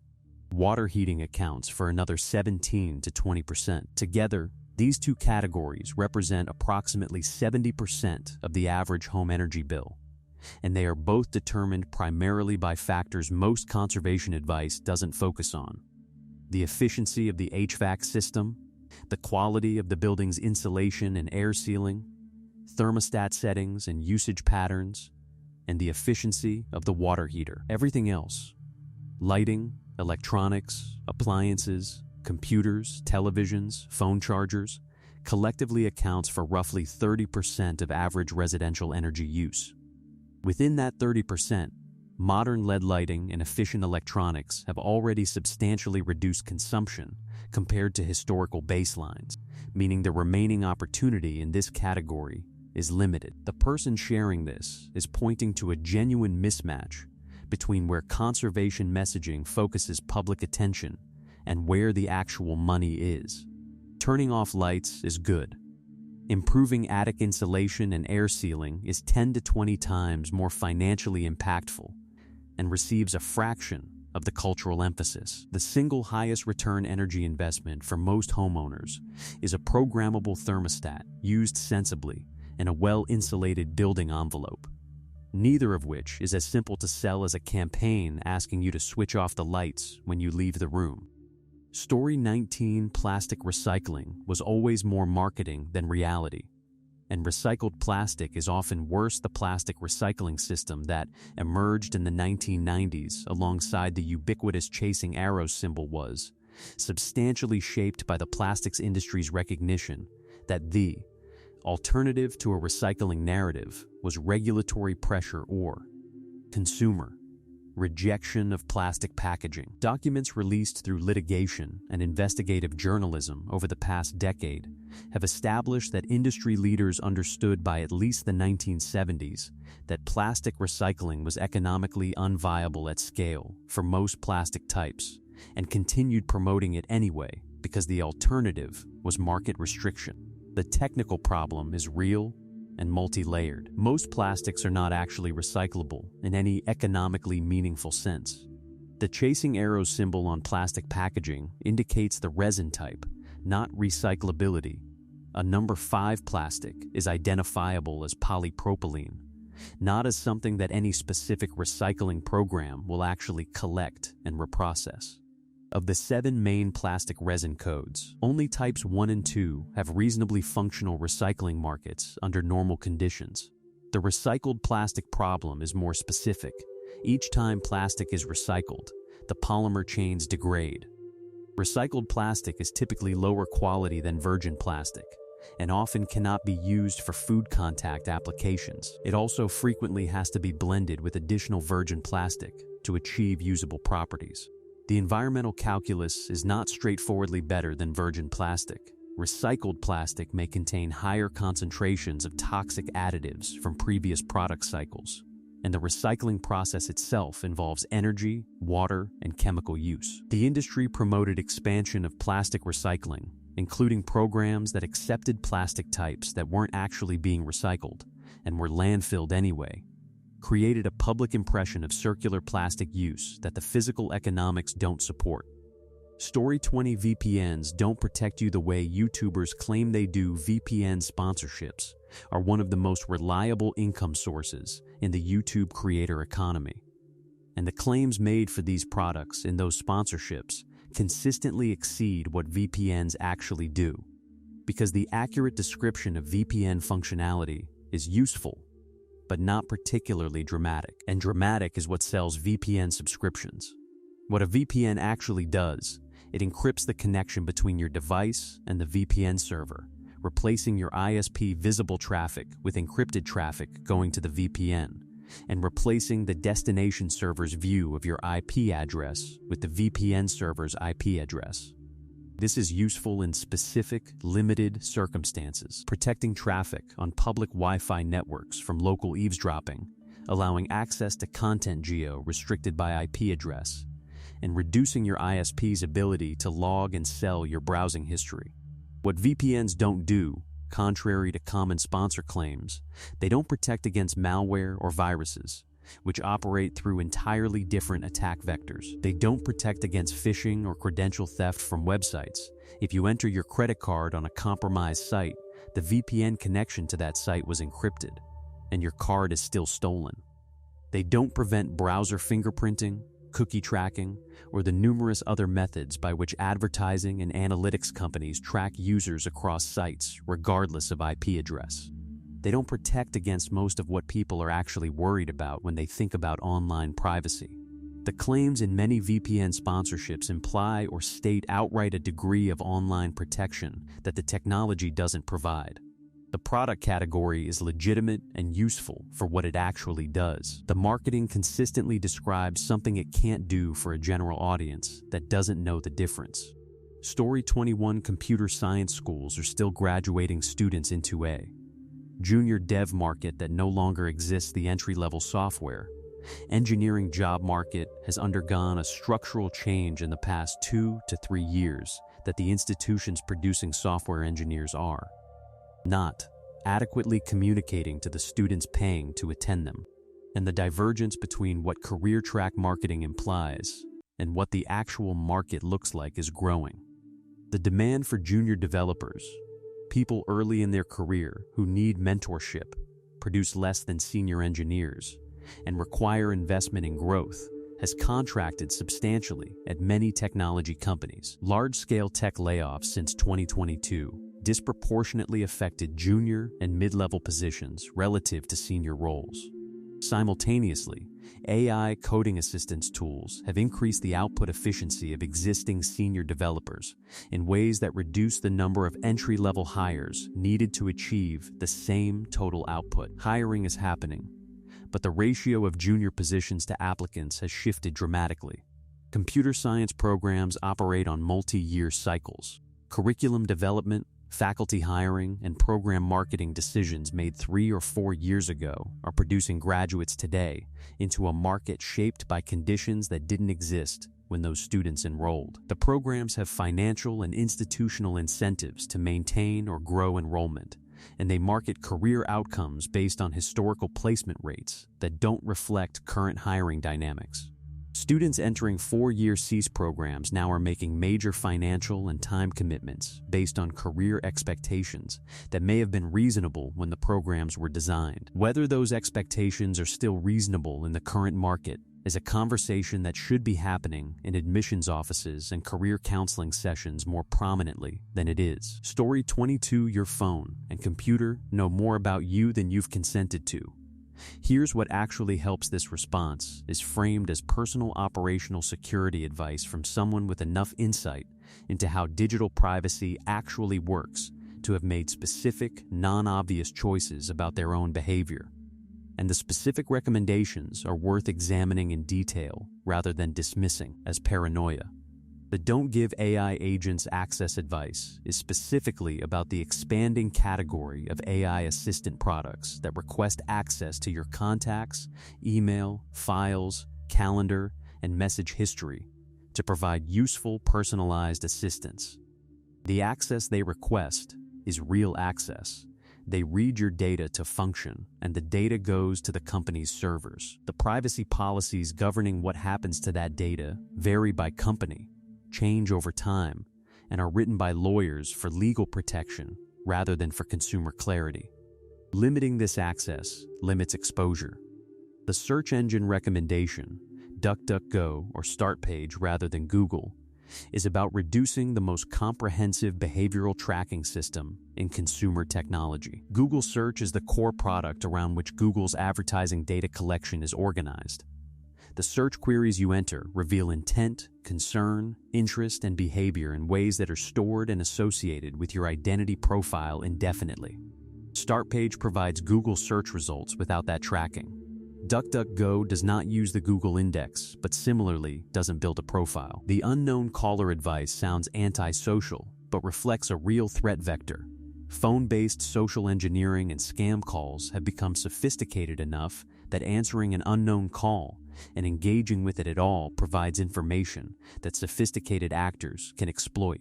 Water heating accounts for another 17 to 20%. Together, these two categories represent approximately 70% of the average home energy bill, and they are both determined primarily by factors most conservation advice doesn't focus on: the efficiency of the HVAC system, the quality of the building's insulation and air sealing, thermostat settings and usage patterns, and the efficiency of the water heater. Everything else, lighting, electronics, appliances, computers, televisions, phone chargers, collectively accounts for roughly 30% of average residential energy use. Within that 30%, modern LED lighting and efficient electronics have already substantially reduced consumption compared to historical baselines, meaning the remaining opportunity in this category is limited. The person sharing this is pointing to a genuine mismatch between where conservation messaging focuses public attention and where the actual money is. Turning off lights is good. Improving attic insulation and air sealing is 10 to 20 times more financially impactful and receives a fraction of the cultural emphasis. The single highest return energy investment for most homeowners is a programmable thermostat used sensibly in a well-insulated building envelope, neither of which is as simple to sell as a campaign asking you to switch off the lights when you leave the room. Story 19: Plastic recycling was always more marketing than reality, and recycled plastic is often worse. The plastic recycling system that emerged in the 1990s alongside the ubiquitous chasing arrows symbol was substantially shaped by the plastics industry's recognition that the alternative to a recycling narrative was regulatory pressure or consumer rejection of plastic packaging. Documents released through litigation and investigative journalism over the past decade have established that industry leaders understood by at least the 1970s that plastic recycling was economically unviable at scale for most plastic types, and continued promoting it anyway because the alternative was market restriction. The technical problem is real and multi-layered. Most plastics are not actually recyclable in any economically meaningful sense. The chasing arrow symbol on plastic packaging indicates the resin type, not recyclability. A number 5 plastic is identifiable as polypropylene, not as something that any specific recycling program will actually collect and reprocess. Of the 7 main plastic resin codes, only types 1 and 2 have reasonably functional recycling markets under normal conditions. The recycled plastic problem is more specific. Each time plastic is recycled, the polymer chains degrade. Recycled plastic is typically lower quality than virgin plastic and often cannot be used for food contact applications. It also frequently has to be blended with additional virgin plastic to achieve usable properties. The environmental calculus is not straightforwardly better than virgin plastic. Recycled plastic may contain higher concentrations of toxic additives from previous product cycles, and the recycling process itself involves energy, water, and chemical use. The industry promoted expansion of plastic recycling, including programs that accepted plastic types that weren't actually being recycled and were landfilled anyway, created a public impression of circular plastic use that the physical economics don't support. Story 20 VPNs don't protect you the way YouTubers claim they do. VPN sponsorships are one of the most reliable income sources in the YouTube creator economy. And the claims made for these products in those sponsorships consistently exceed what VPNs actually do, because the accurate description of VPN functionality is useful, but not particularly dramatic. And dramatic is what sells VPN subscriptions. What a VPN actually does, it encrypts the connection between your device and the VPN server, replacing your ISP visible traffic with encrypted traffic going to the VPN, and replacing the destination server's view of your IP address with the VPN server's IP address. This is useful in specific, limited circumstances, protecting traffic on public Wi-Fi networks from local eavesdropping, allowing access to content geo-restricted by IP address, and reducing your ISP's ability to log and sell your browsing history. What VPNs don't do, contrary to common sponsor claims, they don't protect against malware or viruses, which operate through entirely different attack vectors. They don't protect against phishing or credential theft from websites. If you enter your credit card on a compromised site, the VPN connection to that site was encrypted, and your card is still stolen. They don't prevent browser fingerprinting, cookie tracking, or the numerous other methods by which advertising and analytics companies track users across sites regardless of IP address. They don't protect against most of what people are actually worried about when they think about online privacy. The claims in many VPN sponsorships imply or state outright a degree of online protection that the technology doesn't provide. The product category is legitimate and useful for what it actually does. The marketing consistently describes something it can't do for a general audience that doesn't know the difference. Story 21 computer science schools are still graduating students into a junior dev market that no longer exists. The entry-level software engineering job market has undergone a structural change in the past 2 to 3 years that the institutions producing software engineers are not adequately communicating to the students paying to attend them, and the divergence between what career track marketing implies and what the actual market looks like is growing. The demand for junior developers, people early in their career who need mentorship, produce less than senior engineers, and require investment in growth, has contracted substantially at many technology companies. Large-scale tech layoffs since 2022 disproportionately affected junior and mid-level positions relative to senior roles. Simultaneously, AI coding assistance tools have increased the output efficiency of existing senior developers in ways that reduce the number of entry-level hires needed to achieve the same total output. Hiring is happening, but the ratio of junior positions to applicants has shifted dramatically. Computer science programs operate on multi-year cycles. Curriculum development, faculty hiring, and program marketing decisions made 3 or 4 years ago are producing graduates today into a market shaped by conditions that didn't exist when those students enrolled. The programs have financial and institutional incentives to maintain or grow enrollment, and they market career outcomes based on historical placement rates that don't reflect current hiring dynamics. Students entering 4-year CEAS programs now are making major financial and time commitments based on career expectations that may have been reasonable when the programs were designed. Whether those expectations are still reasonable in the current market is a conversation that should be happening in admissions offices and career counseling sessions more prominently than it is. Story 22: Your phone and computer know more about you than you've consented to. Here's what actually helps. This response is framed as personal operational security advice from someone with enough insight into how digital privacy actually works to have made specific, non-obvious choices about their own behavior. And the specific recommendations are worth examining in detail rather than dismissing as paranoia. The Don't Give AI Agents Access advice is specifically about the expanding category of AI assistant products that request access to your contacts, email, files, calendar, and message history to provide useful, personalized assistance. The access they request is real access. They read your data to function, and the data goes to the company's servers. The privacy policies governing what happens to that data vary by company, change over time, and are written by lawyers for legal protection rather than for consumer clarity. Limiting this access limits exposure. The search engine recommendation, DuckDuckGo or Startpage rather than Google, is about reducing the most comprehensive behavioral tracking system in consumer technology. Google Search is the core product around which Google's advertising data collection is organized. The search queries you enter reveal intent, concern, interest, and behavior in ways that are stored and associated with your identity profile indefinitely. Startpage provides Google search results without that tracking. DuckDuckGo does not use the Google index, but similarly doesn't build a profile. The unknown caller advice sounds antisocial, but reflects a real threat vector. Phone-based social engineering and scam calls have become sophisticated enough that answering an unknown call and engaging with it at all provides information that sophisticated actors can exploit.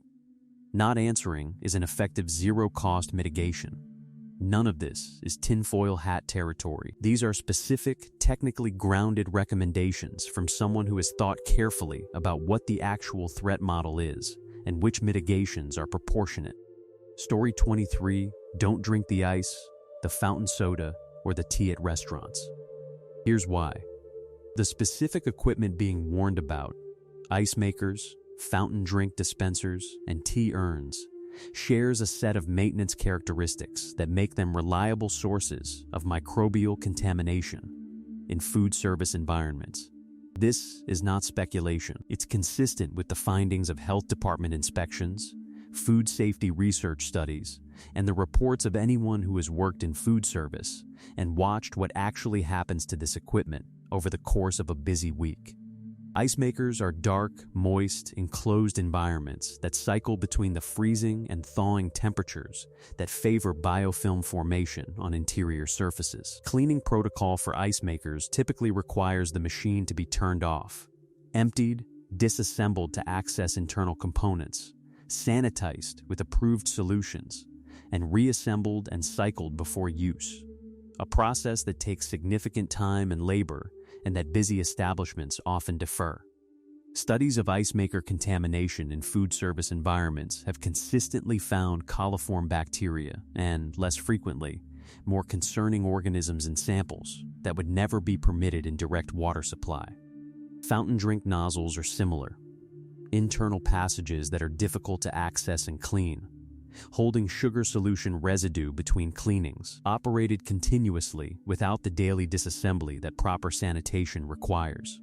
Not answering is an effective zero-cost mitigation. None of this is tinfoil hat territory. These are specific, technically grounded recommendations from someone who has thought carefully about what the actual threat model is and which mitigations are proportionate. Story 23: Don't drink the ice, the fountain soda, or the tea at restaurants. Here's why. The specific equipment being warned about, ice makers, fountain drink dispensers, and tea urns, shares a set of maintenance characteristics that make them reliable sources of microbial contamination in food service environments. This is not speculation. It's consistent with the findings of health department inspections, food safety research studies, and the reports of anyone who has worked in food service and watched what actually happens to this equipment over the course of a busy week. Ice makers are dark, moist, enclosed environments that cycle between the freezing and thawing temperatures that favor biofilm formation on interior surfaces. Cleaning protocol for ice makers typically requires the machine to be turned off, emptied, disassembled to access internal components, sanitized with approved solutions, and reassembled and cycled before use. A process that takes significant time and labor and that busy establishments often defer. Studies of ice maker contamination in food service environments have consistently found coliform bacteria and, less frequently, more concerning organisms in samples that would never be permitted in direct water supply. Fountain drink nozzles are similar. Internal passages that are difficult to access and clean, holding sugar solution residue between cleanings, operated continuously without the daily disassembly that proper sanitation requires.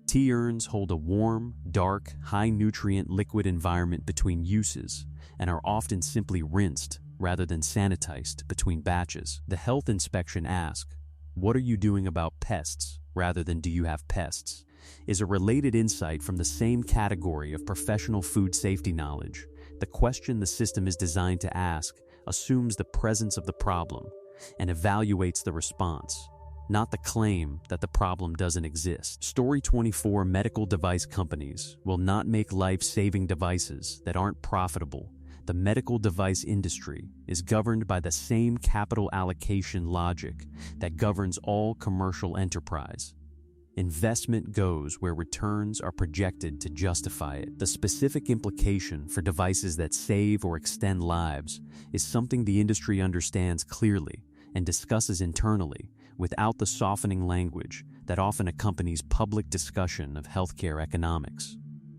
Tea urns hold a warm, dark, high-nutrient liquid environment between uses and are often simply rinsed rather than sanitized between batches. The health inspection asks, "What are you doing about pests?" rather than "Do you have pests?" is a related insight from the same category of professional food safety knowledge. The question the system is designed to ask assumes the presence of the problem and evaluates the response, not the claim that the problem doesn't exist. Story 24: Medical device companies will not make life-saving devices that aren't profitable. The medical device industry is governed by the same capital allocation logic that governs all commercial enterprise. Investment goes where returns are projected to justify it. The specific implication for devices that save or extend lives is something the industry understands clearly and discusses internally without the softening language that often accompanies public discussion of healthcare economics.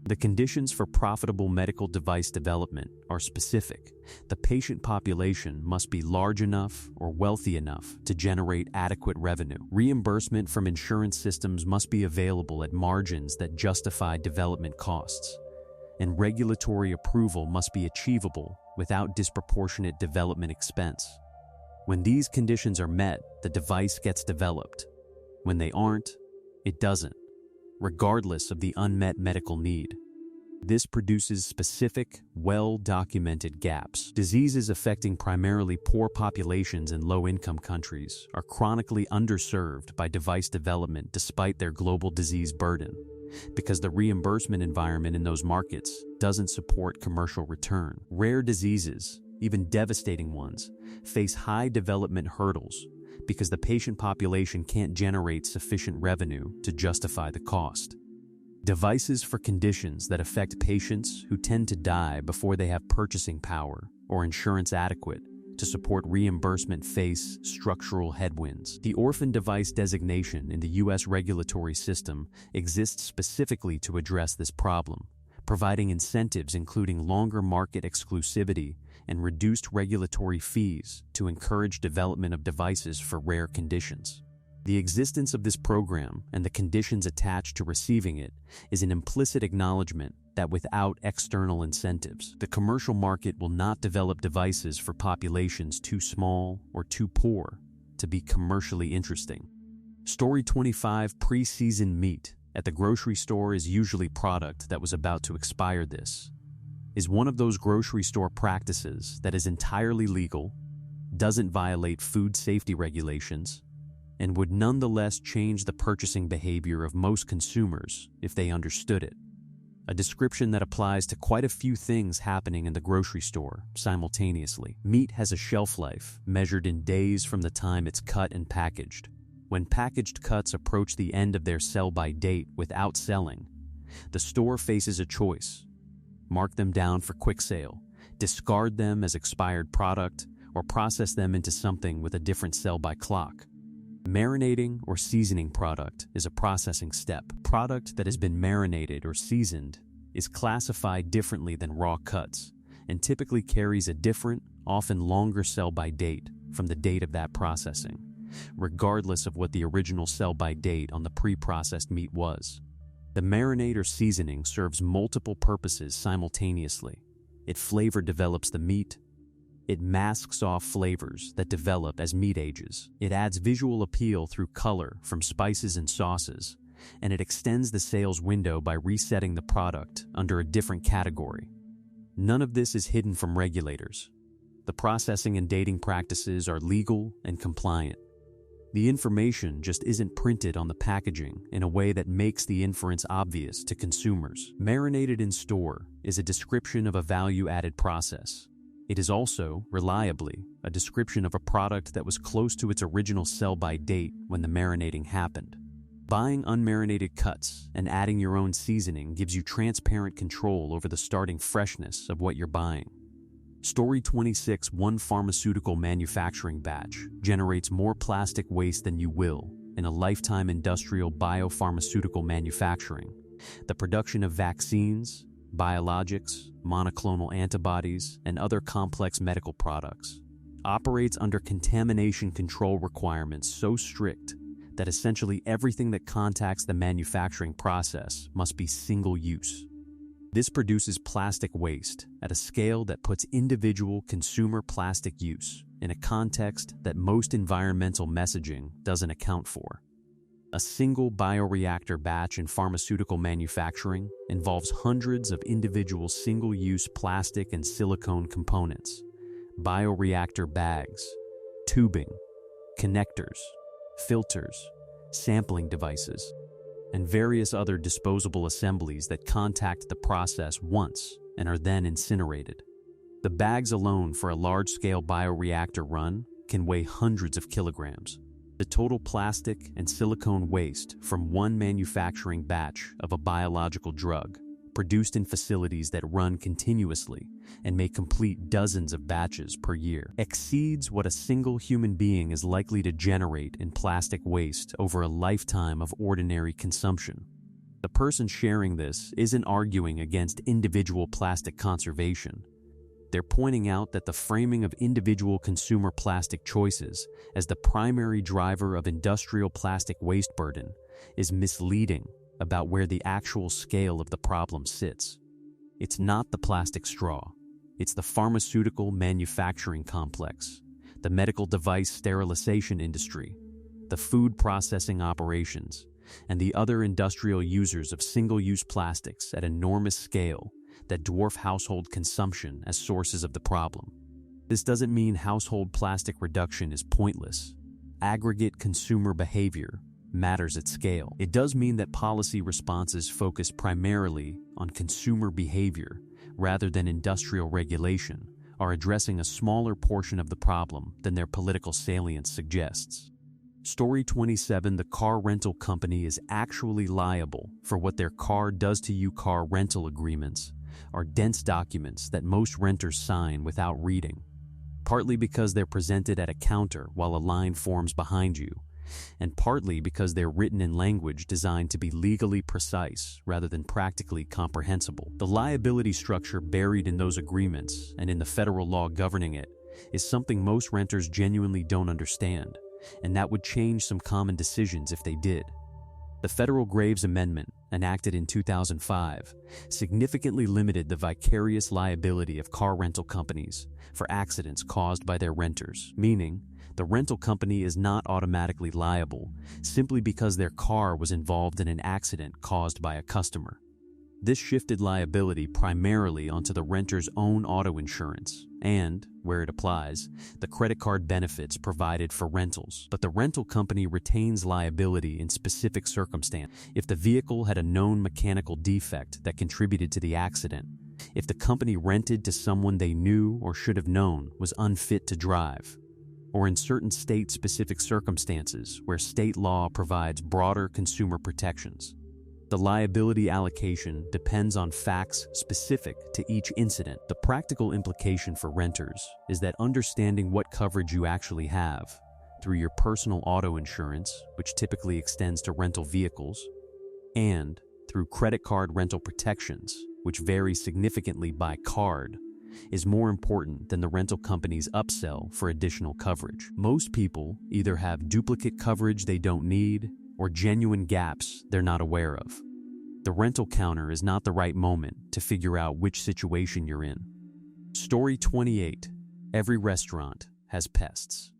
The conditions for profitable medical device development are specific. The patient population must be large enough or wealthy enough to generate adequate revenue. Reimbursement from insurance systems must be available at margins that justify development costs. And regulatory approval must be achievable without disproportionate development expense. When these conditions are met, the device gets developed. When they aren't, it doesn't, regardless of the unmet medical need. This produces specific, well-documented gaps. Diseases affecting primarily poor populations in low-income countries are chronically underserved by device development despite their global disease burden, because the reimbursement environment in those markets doesn't support commercial return. Rare diseases, even devastating ones, face high development hurdles because the patient population can't generate sufficient revenue to justify the cost. Devices for conditions that affect patients who tend to die before they have purchasing power or insurance adequate to support reimbursement face structural headwinds. The orphan device designation in the U.S. regulatory system exists specifically to address this problem, providing incentives including longer market exclusivity and reduced regulatory fees to encourage development of devices for rare conditions. The existence of this program and the conditions attached to receiving it is an implicit acknowledgement that without external incentives, the commercial market will not develop devices for populations too small or too poor to be commercially interesting. Story 25: Pre-season meat at the grocery store is usually product that was about to expire. This is one of those grocery store practices that is entirely legal, doesn't violate food safety regulations, and would nonetheless change the purchasing behavior of most consumers if they understood it. A description that applies to quite a few things happening in the grocery store simultaneously. Meat has a shelf life measured in days from the time it's cut and packaged. When packaged cuts approach the end of their sell-by date without selling, the store faces a choice: mark them down for quick sale, discard them as expired product, or process them into something with a different sell-by clock. Marinating or seasoning product is a processing step. Product that has been marinated or seasoned is classified differently than raw cuts and typically carries a different, often longer sell-by date from the date of that processing, regardless of what the original sell-by date on the pre-processed meat was. The marinade or seasoning serves multiple purposes simultaneously. It flavor develops the meat. It masks off flavors that develop as meat ages. It adds visual appeal through color from spices and sauces, and it extends the sales window by resetting the product under a different category. None of this is hidden from regulators. The processing and dating practices are legal and compliant. The information just isn't printed on the packaging in a way that makes the inference obvious to consumers. Marinated in store is a description of a value-added process. It is also, reliably, a description of a product that was close to its original sell-by date when the marinating happened. Buying unmarinated cuts and adding your own seasoning gives you transparent control over the starting freshness of what you're buying. Story 26: One pharmaceutical manufacturing batch generates more plastic waste than you will in a lifetime industrial biopharmaceutical manufacturing. The production of vaccines, biologics, monoclonal antibodies, and other complex medical products operates under contamination control requirements so strict that essentially everything that contacts the manufacturing process must be single-use. This produces plastic waste at a scale that puts individual consumer plastic use in a context that most environmental messaging doesn't account for. A single bioreactor batch in pharmaceutical manufacturing involves hundreds of individual single-use plastic and silicone components, bioreactor bags, tubing, connectors, filters, sampling devices, and various other disposable assemblies that contact the process once and are then incinerated. The bags alone for a large-scale bioreactor run can weigh hundreds of kilograms. The total plastic and silicone waste from one manufacturing batch of a biological drug produced in facilities that run continuously and may complete dozens of batches per year, exceeds what a single human being is likely to generate in plastic waste over a lifetime of ordinary consumption. The person sharing this isn't arguing against individual plastic conservation. They're pointing out that the framing of individual consumer plastic choices as the primary driver of industrial plastic waste burden is misleading about where the actual scale of the problem sits. It's not the plastic straw. It's the pharmaceutical manufacturing complex, the medical device sterilization industry, the food processing operations, and the other industrial users of single-use plastics at enormous scale that dwarf household consumption as sources of the problem. This doesn't mean household plastic reduction is pointless. Aggregate consumer behavior matters at scale. It does mean that policy responses focus primarily on consumer behavior rather than industrial regulation are addressing a smaller portion of the problem than their political salience suggests. Story 27: the car rental company is actually liable for what their car does to you. Car rental agreements are dense documents that most renters sign without reading, partly because they're presented at a counter while a line forms behind you, and partly because they're written in language designed to be legally precise rather than practically comprehensible. The liability structure buried in those agreements and in the federal law governing it is something most renters genuinely don't understand, and that would change some common decisions if they did. The Federal Graves Amendment, enacted in 2005, significantly limited the vicarious liability of car rental companies for accidents caused by their renters, meaning the rental company is not automatically liable simply because their car was involved in an accident caused by a customer. This shifted liability primarily onto the renter's own auto insurance and, where it applies, the credit card benefits provided for rentals. But the rental company retains liability in specific circumstances. If the vehicle had a known mechanical defect that contributed to the accident, if the company rented to someone they knew or should have known was unfit to drive, or in certain state-specific circumstances where state law provides broader consumer protections. The liability allocation depends on facts specific to each incident. The practical implication for renters is that understanding what coverage you actually have through your personal auto insurance, which typically extends to rental vehicles, and through credit card rental protections, which vary significantly by card, is more important than the rental company's upsell for additional coverage. Most people either have duplicate coverage they don't need or genuine gaps they're not aware of. The rental counter is not the right moment to figure out which situation you're in. Story 28: every restaurant has pests.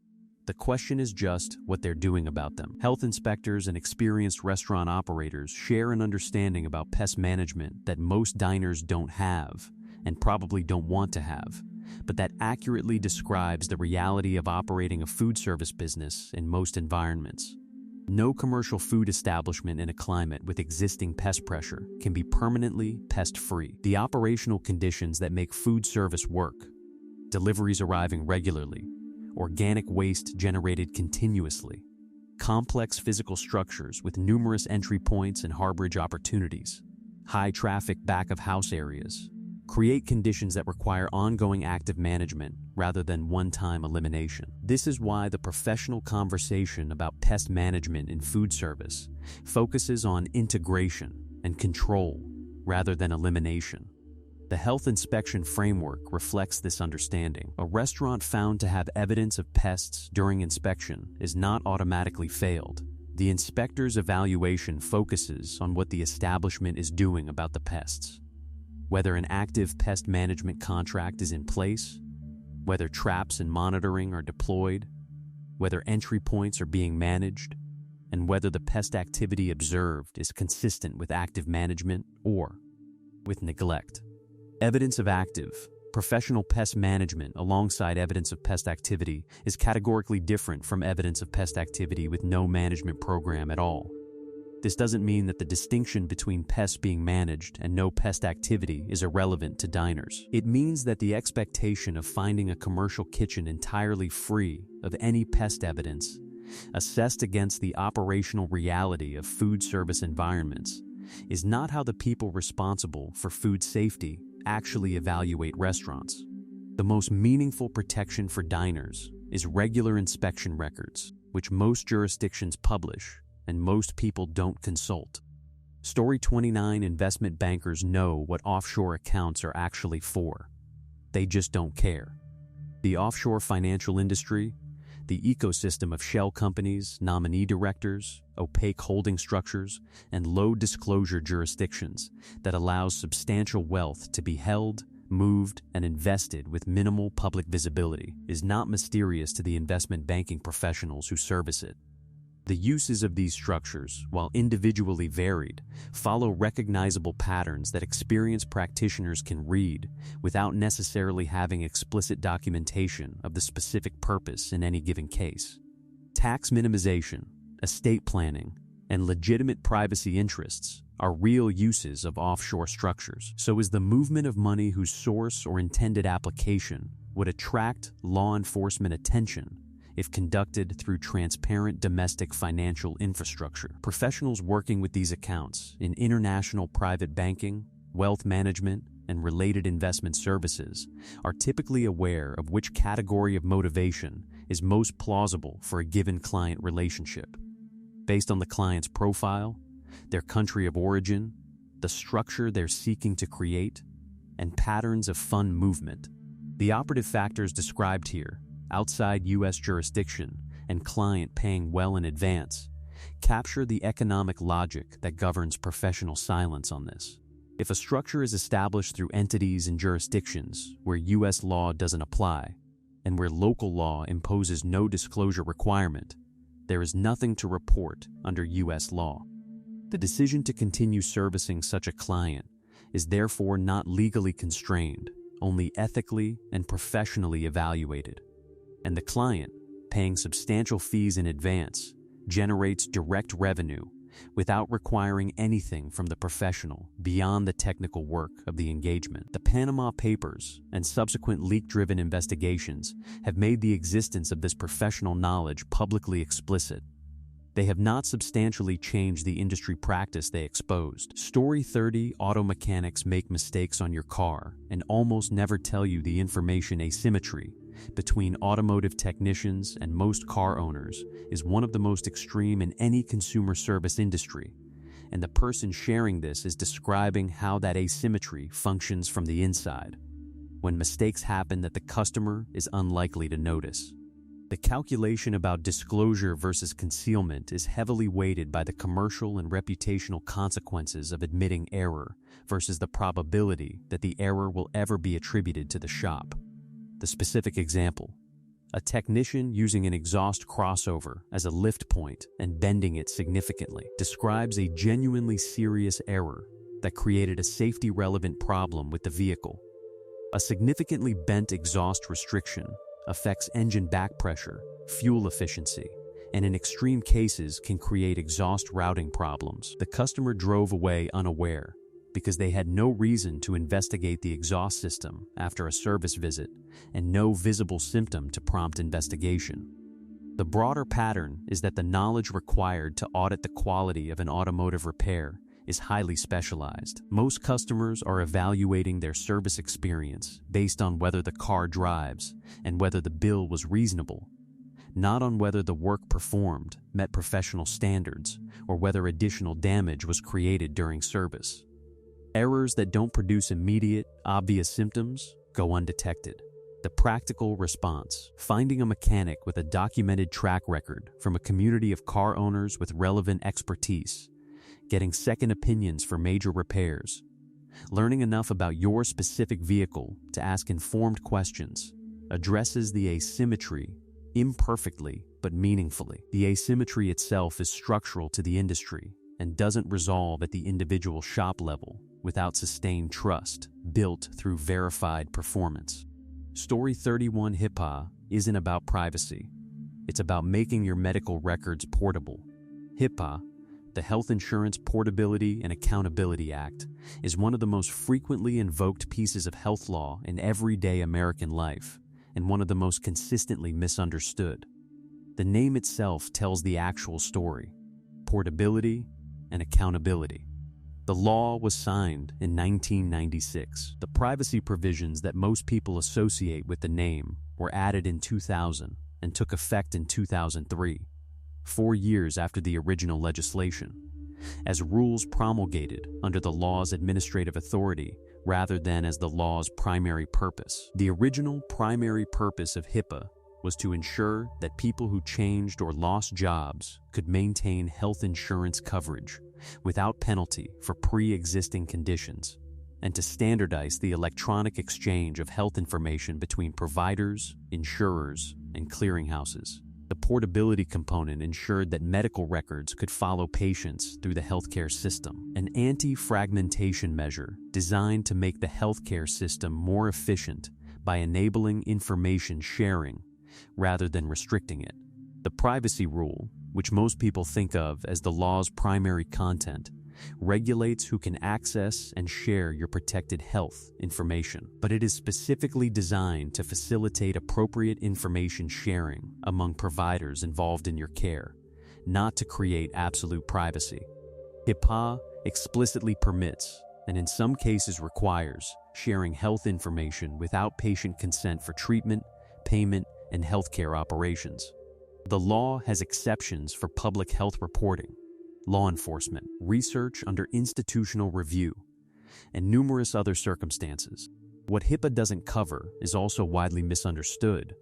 The question is just what they're doing about them. Health inspectors and experienced restaurant operators share an understanding about pest management that most diners don't have and probably don't want to have, but that accurately describes the reality of operating a food service business in most environments. No commercial food establishment in a climate with existing pest pressure can be permanently pest-free. The operational conditions that make food service work, deliveries arriving regularly, organic waste generated continuously, complex physical structures with numerous entry points and harborage opportunities, high-traffic back-of-house areas, create conditions that require ongoing active management rather than one-time elimination. This is why the professional conversation about pest management in food service focuses on integration and control rather than elimination. The health inspection framework reflects this understanding. A restaurant found to have evidence of pests during inspection is not automatically failed. The inspector's evaluation focuses on what the establishment is doing about the pests. Whether an active pest management contract is in place, whether traps and monitoring are deployed, whether entry points are being managed, and whether the pest activity observed is consistent with active management or with neglect. Evidence of active, professional pest management alongside evidence of pest activity is categorically different from evidence of pest activity with no management program at all. This doesn't mean that the distinction between pests being managed and no pest activity is irrelevant to diners. It means that the expectation of finding a commercial kitchen entirely free of any pest evidence, assessed against the operational reality of food service environments, is not how the people responsible for food safety actually evaluate restaurants. The most meaningful protection for diners is regular inspection records, which most jurisdictions publish and most people don't consult. Story 29 investment bankers know what offshore accounts are actually for. They just don't care. The offshore financial industry, the ecosystem of shell companies, nominee directors, opaque holding structures, and low-disclosure jurisdictions that allows substantial wealth to be held, moved, and invested with minimal public visibility, is not mysterious to the investment banking professionals who service it. The uses of these structures, while individually varied, follow recognizable patterns that experienced practitioners can read without necessarily having explicit documentation of the specific purpose in any given case. Tax minimization, estate planning, and legitimate privacy interests are real uses of offshore structures. So is the movement of money whose source or intended application would attract law enforcement attention if conducted through transparent domestic financial infrastructure. Professionals working with these accounts in international private banking, wealth management, and related investment services are typically aware of which category of motivation is most plausible for a given client relationship. Based on the client's profile, their country of origin, the structure they're seeking to create, and patterns of fund movement. The operative factors described here, outside U.S. jurisdiction and client paying well in advance, capture the economic logic that governs professional silence on this. If a structure is established through entities and jurisdictions where U.S. law doesn't apply, and where local law imposes no disclosure requirement, there is nothing to report under U.S. law. The decision to continue servicing such a client is therefore not legally constrained, only ethically and professionally evaluated. And the client, paying substantial fees in advance, generates direct revenue without requiring anything from the professional beyond the technical work of the engagement. The Panama Papers and subsequent leak-driven investigations have made the existence of this professional knowledge publicly explicit. They have not substantially changed the industry practice they exposed. Story 30 auto mechanics make mistakes on your car and almost never tell you the information asymmetry between automotive technicians and most car owners is one of the most extreme in any consumer service industry, and the person sharing this is describing how that asymmetry functions from the inside, when mistakes happen that the customer is unlikely to notice. The calculation about disclosure versus concealment is heavily weighted by the commercial and reputational consequences of admitting error versus the probability that the error will ever be attributed to the shop. The specific example: a technician using an exhaust crossover as a lift point and bending it significantly describes a genuinely serious error that created a safety-relevant problem with the vehicle. A significantly bent exhaust restriction affects engine back pressure, fuel efficiency, and in extreme cases can create exhaust routing problems. The customer drove away unaware because they had no reason to investigate the exhaust system after a service visit and no visible symptom to prompt investigation. The broader pattern is that the knowledge required to audit the quality of an automotive repair is highly specialized. Most customers are evaluating their service experience based on whether the car drives and whether the bill was reasonable, not on whether the work performed met professional standards or whether additional damage was created during service. Errors that don't produce immediate, obvious symptoms go undetected. The practical response: finding a mechanic with a documented track record from a community of car owners with relevant expertise, getting second opinions for major repairs, learning enough about your specific vehicle to ask informed questions, addresses the asymmetry imperfectly but meaningfully. The asymmetry itself is structural to the industry and doesn't resolve at the individual shop level without sustained trust built through verified performance. Story 31 HIPAA isn't about privacy. It's about making your medical records portable. HIPAA, the Health Insurance Portability and Accountability Act, is one of the most frequently invoked pieces of health law in everyday American life, and one of the most consistently misunderstood. The name itself tells the actual story: portability and accountability. The law was signed in 1996. The privacy provisions that most people associate with the name were added in 2000 and took effect in 2003, 4 years after the original legislation, as rules promulgated under the law's administrative authority rather than as the law's primary purpose. The original primary purpose of HIPAA was to ensure that people who changed or lost jobs could maintain health insurance coverage without penalty for pre-existing conditions, and to standardize the electronic exchange of health information between providers, insurers, and clearinghouses. The portability component ensured that medical records could follow patients through the healthcare system, an anti-fragmentation measure designed to make the healthcare system more efficient by enabling information sharing rather than restricting it. The privacy rule, which most people think of as the law's primary content, regulates who can access and share your protected health information, but it is specifically designed to facilitate appropriate information sharing among providers involved in your care, not to create absolute privacy. HIPAA explicitly permits, and in some cases requires, sharing health information without patient consent for treatment, payment, and healthcare operations. The law has exceptions for public health reporting, law enforcement, research under institutional review, and numerous other circumstances. What HIPAA doesn't cover is also widely misunderstood.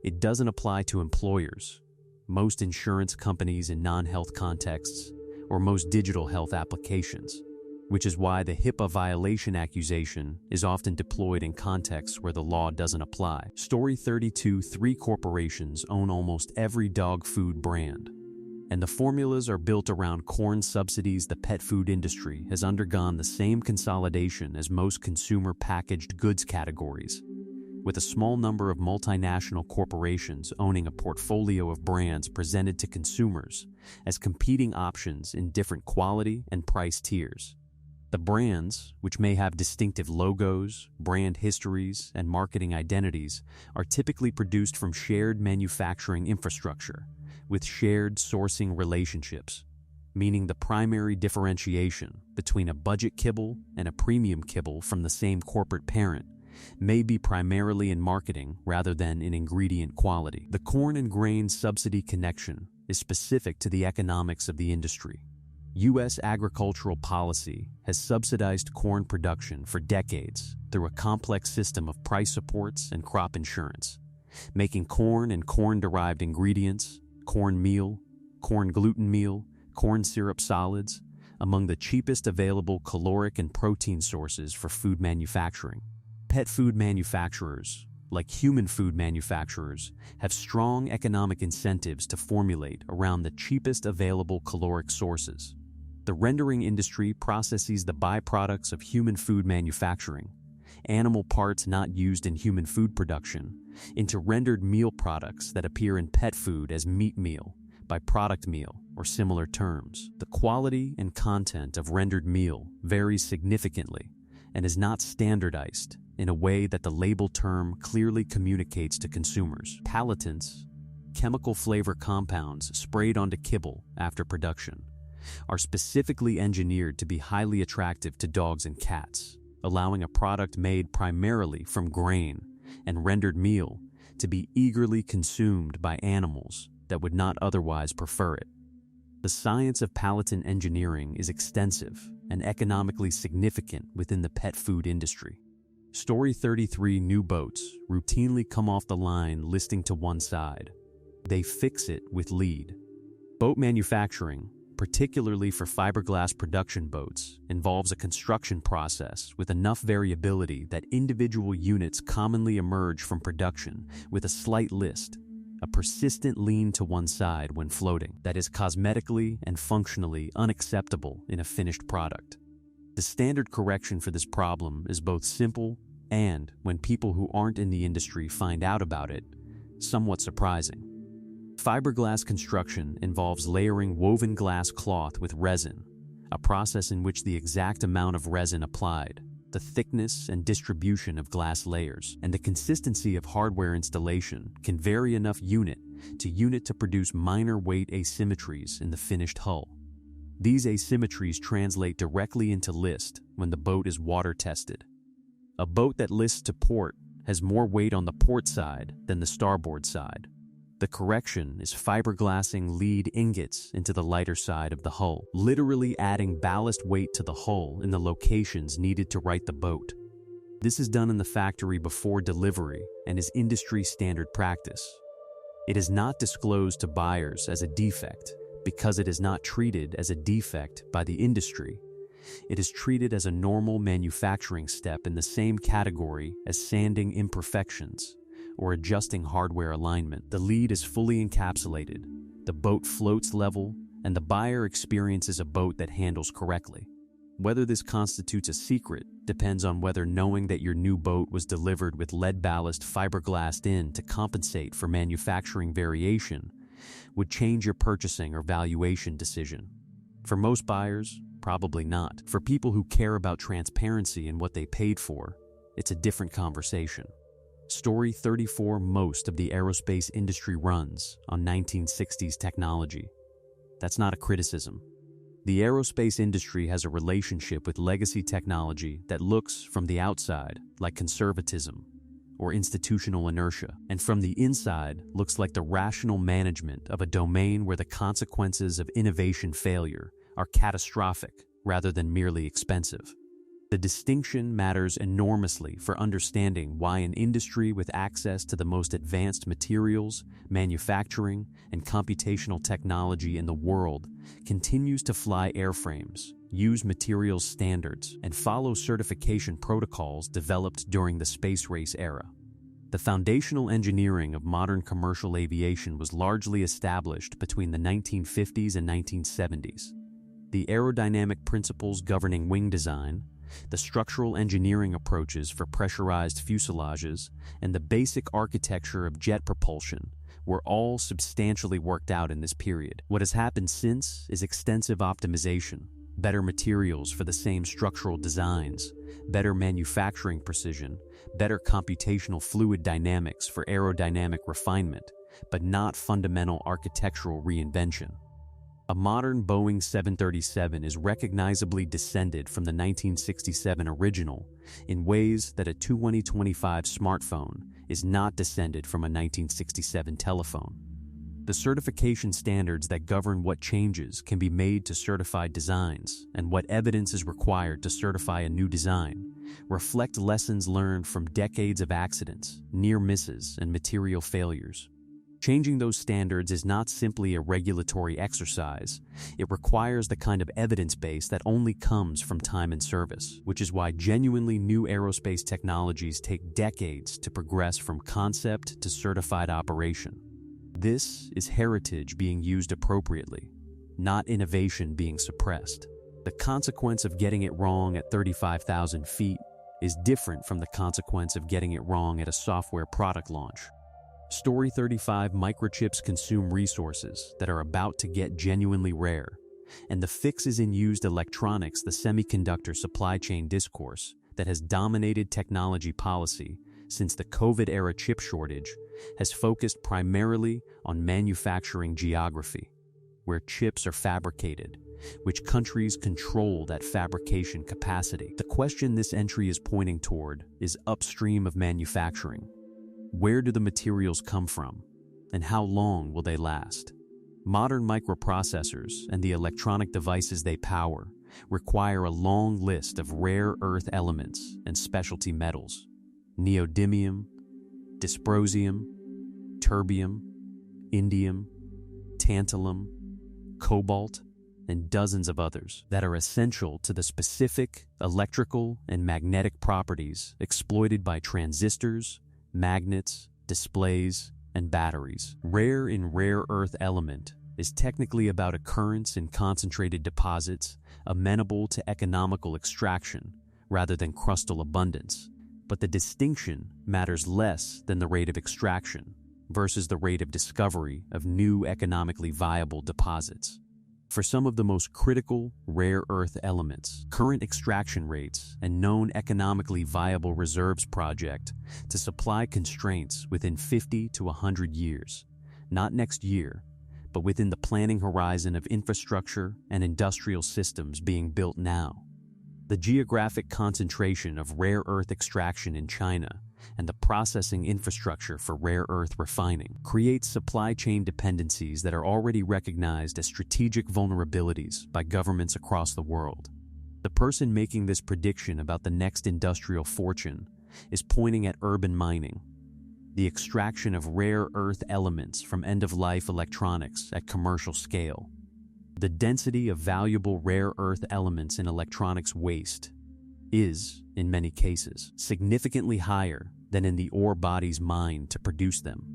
It doesn't apply to employers, most insurance companies in non-health contexts, or most digital health applications, which is why the HIPAA violation accusation is often deployed in contexts where the law doesn't apply. Story 32: 3 corporations own almost every dog food brand, and the formulas are built around corn subsidies. The pet food industry has undergone the same consolidation as most consumer packaged goods categories, with a small number of multinational corporations owning a portfolio of brands presented to consumers as competing options in different quality and price tiers. The brands, which may have distinctive logos, brand histories, and marketing identities, are typically produced from shared manufacturing infrastructure with shared sourcing relationships, meaning the primary differentiation between a budget kibble and a premium kibble from the same corporate parent may be primarily in marketing rather than in ingredient quality. The corn and grain subsidy connection is specific to the economics of the industry. U.S. agricultural policy has subsidized corn production for decades through a complex system of price supports and crop insurance, making corn and corn-derived ingredients, corn meal, corn gluten meal, corn syrup solids, among the cheapest available caloric and protein sources for food manufacturing. Pet food manufacturers, like human food manufacturers, have strong economic incentives to formulate around the cheapest available caloric sources. The rendering industry processes the byproducts of human food manufacturing, animal parts not used in human food production, into rendered meal products that appear in pet food as meat meal, byproduct meal, or similar terms. The quality and content of rendered meal varies significantly and is not standardized in a way that the label term clearly communicates to consumers. Palatants, chemical flavor compounds sprayed onto kibble after production, are specifically engineered to be highly attractive to dogs and cats, allowing a product made primarily from grain and rendered meal to be eagerly consumed by animals that would not otherwise prefer it. The science of palatant engineering is extensive and economically significant within the pet food industry. Story 33: New boats routinely come off the line listing to one side. They fix it with lead. Boat manufacturing, particularly for fiberglass production boats, involves a construction process with enough variability that individual units commonly emerge from production with a slight list, a persistent lean to one side when floating, that is cosmetically and functionally unacceptable in a finished product. The standard correction for this problem is both simple and, when people who aren't in the industry find out about it, somewhat surprising. Fiberglass construction involves layering woven glass cloth with resin, a process in which the exact amount of resin applied, the thickness and distribution of glass layers, and the consistency of hardware installation can vary enough unit to produce minor weight asymmetries in the finished hull. These asymmetries translate directly into list when the boat is water tested. A boat that lists to port has more weight on the port side than the starboard side. The correction is fiberglassing lead ingots into the lighter side of the hull, literally adding ballast weight to the hull in the locations needed to right the boat. This is done in the factory before delivery and is industry standard practice. It is not disclosed to buyers as a defect because it is not treated as a defect by the industry. It is treated as a normal manufacturing step in the same category as sanding imperfections or adjusting hardware alignment. The lead is fully encapsulated, the boat floats level, and the buyer experiences a boat that handles correctly. Whether this constitutes a secret depends on whether knowing that your new boat was delivered with lead ballast fiberglassed in to compensate for manufacturing variation would change your purchasing or valuation decision. For most buyers, probably not. For people who care about transparency in what they paid for, it's a different conversation. Story 34. Most of the aerospace industry runs on 1960s technology. That's not a criticism. The aerospace industry has a relationship with legacy technology that looks, from the outside, like conservatism or institutional inertia, and from the inside looks like the rational management of a domain where the consequences of innovation failure are catastrophic rather than merely expensive. The distinction matters enormously for understanding why an industry with access to the most advanced materials, manufacturing, and computational technology in the world continues to fly airframes, use materials standards, and follow certification protocols developed during the space race era. The foundational engineering of modern commercial aviation was largely established between the 1950s and 1970s. The aerodynamic principles governing wing design, the structural engineering approaches for pressurized fuselages, and the basic architecture of jet propulsion were all substantially worked out in this period. What has happened since is extensive optimization, better materials for the same structural designs, better manufacturing precision, better computational fluid dynamics for aerodynamic refinement, but not fundamental architectural reinvention. A modern Boeing 737 is recognizably descended from the 1967 original in ways that a 2025 smartphone is not descended from a 1967 telephone. The certification standards that govern what changes can be made to certified designs and what evidence is required to certify a new design reflect lessons learned from decades of accidents, near misses, and material failures. Changing those standards is not simply a regulatory exercise. It requires the kind of evidence base that only comes from time and service, which is why genuinely new aerospace technologies take decades to progress from concept to certified operation. This is heritage being used appropriately, not innovation being suppressed. The consequence of getting it wrong at 35,000 feet is different from the consequence of getting it wrong at a software product launch. Story 35. Microchips consume resources that are about to get genuinely rare, and the fix is in used electronics, the semiconductor supply chain discourse that has dominated technology policy since the COVID-era chip shortage has focused primarily on manufacturing geography, where chips are fabricated, which countries control that fabrication capacity. The question this entry is pointing toward is upstream of manufacturing. Where do the materials come from, and how long will they last? Modern microprocessors and the electronic devices they power require a long list of rare earth elements and specialty metals: neodymium, dysprosium, terbium, indium, tantalum, cobalt, and dozens of others that are essential to the specific electrical and magnetic properties exploited by transistors, magnets, displays, and batteries. Rare in rare earth element is technically about occurrence in concentrated deposits amenable to economical extraction rather than crustal abundance. But the distinction matters less than the rate of extraction versus the rate of discovery of new economically viable deposits. For some of the most critical rare earth elements, current extraction rates and known economically viable reserves project to supply constraints within 50 to 100 years, not next year, but within the planning horizon of infrastructure and industrial systems being built now. The geographic concentration of rare earth extraction in China and the processing infrastructure for rare earth refining creates supply chain dependencies that are already recognized as strategic vulnerabilities by governments across the world. The person making this prediction about the next industrial fortune is pointing at urban mining, the extraction of rare earth elements from end-of-life electronics at commercial scale. The density of valuable rare earth elements in electronics waste is, in many cases, significantly higher than in the ore bodies mined to produce them.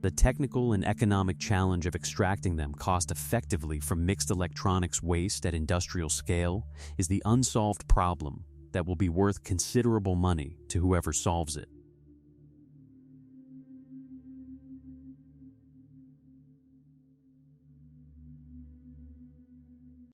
The technical and economic challenge of extracting them cost-effectively from mixed electronics waste at industrial scale is the unsolved problem that will be worth considerable money to whoever solves it.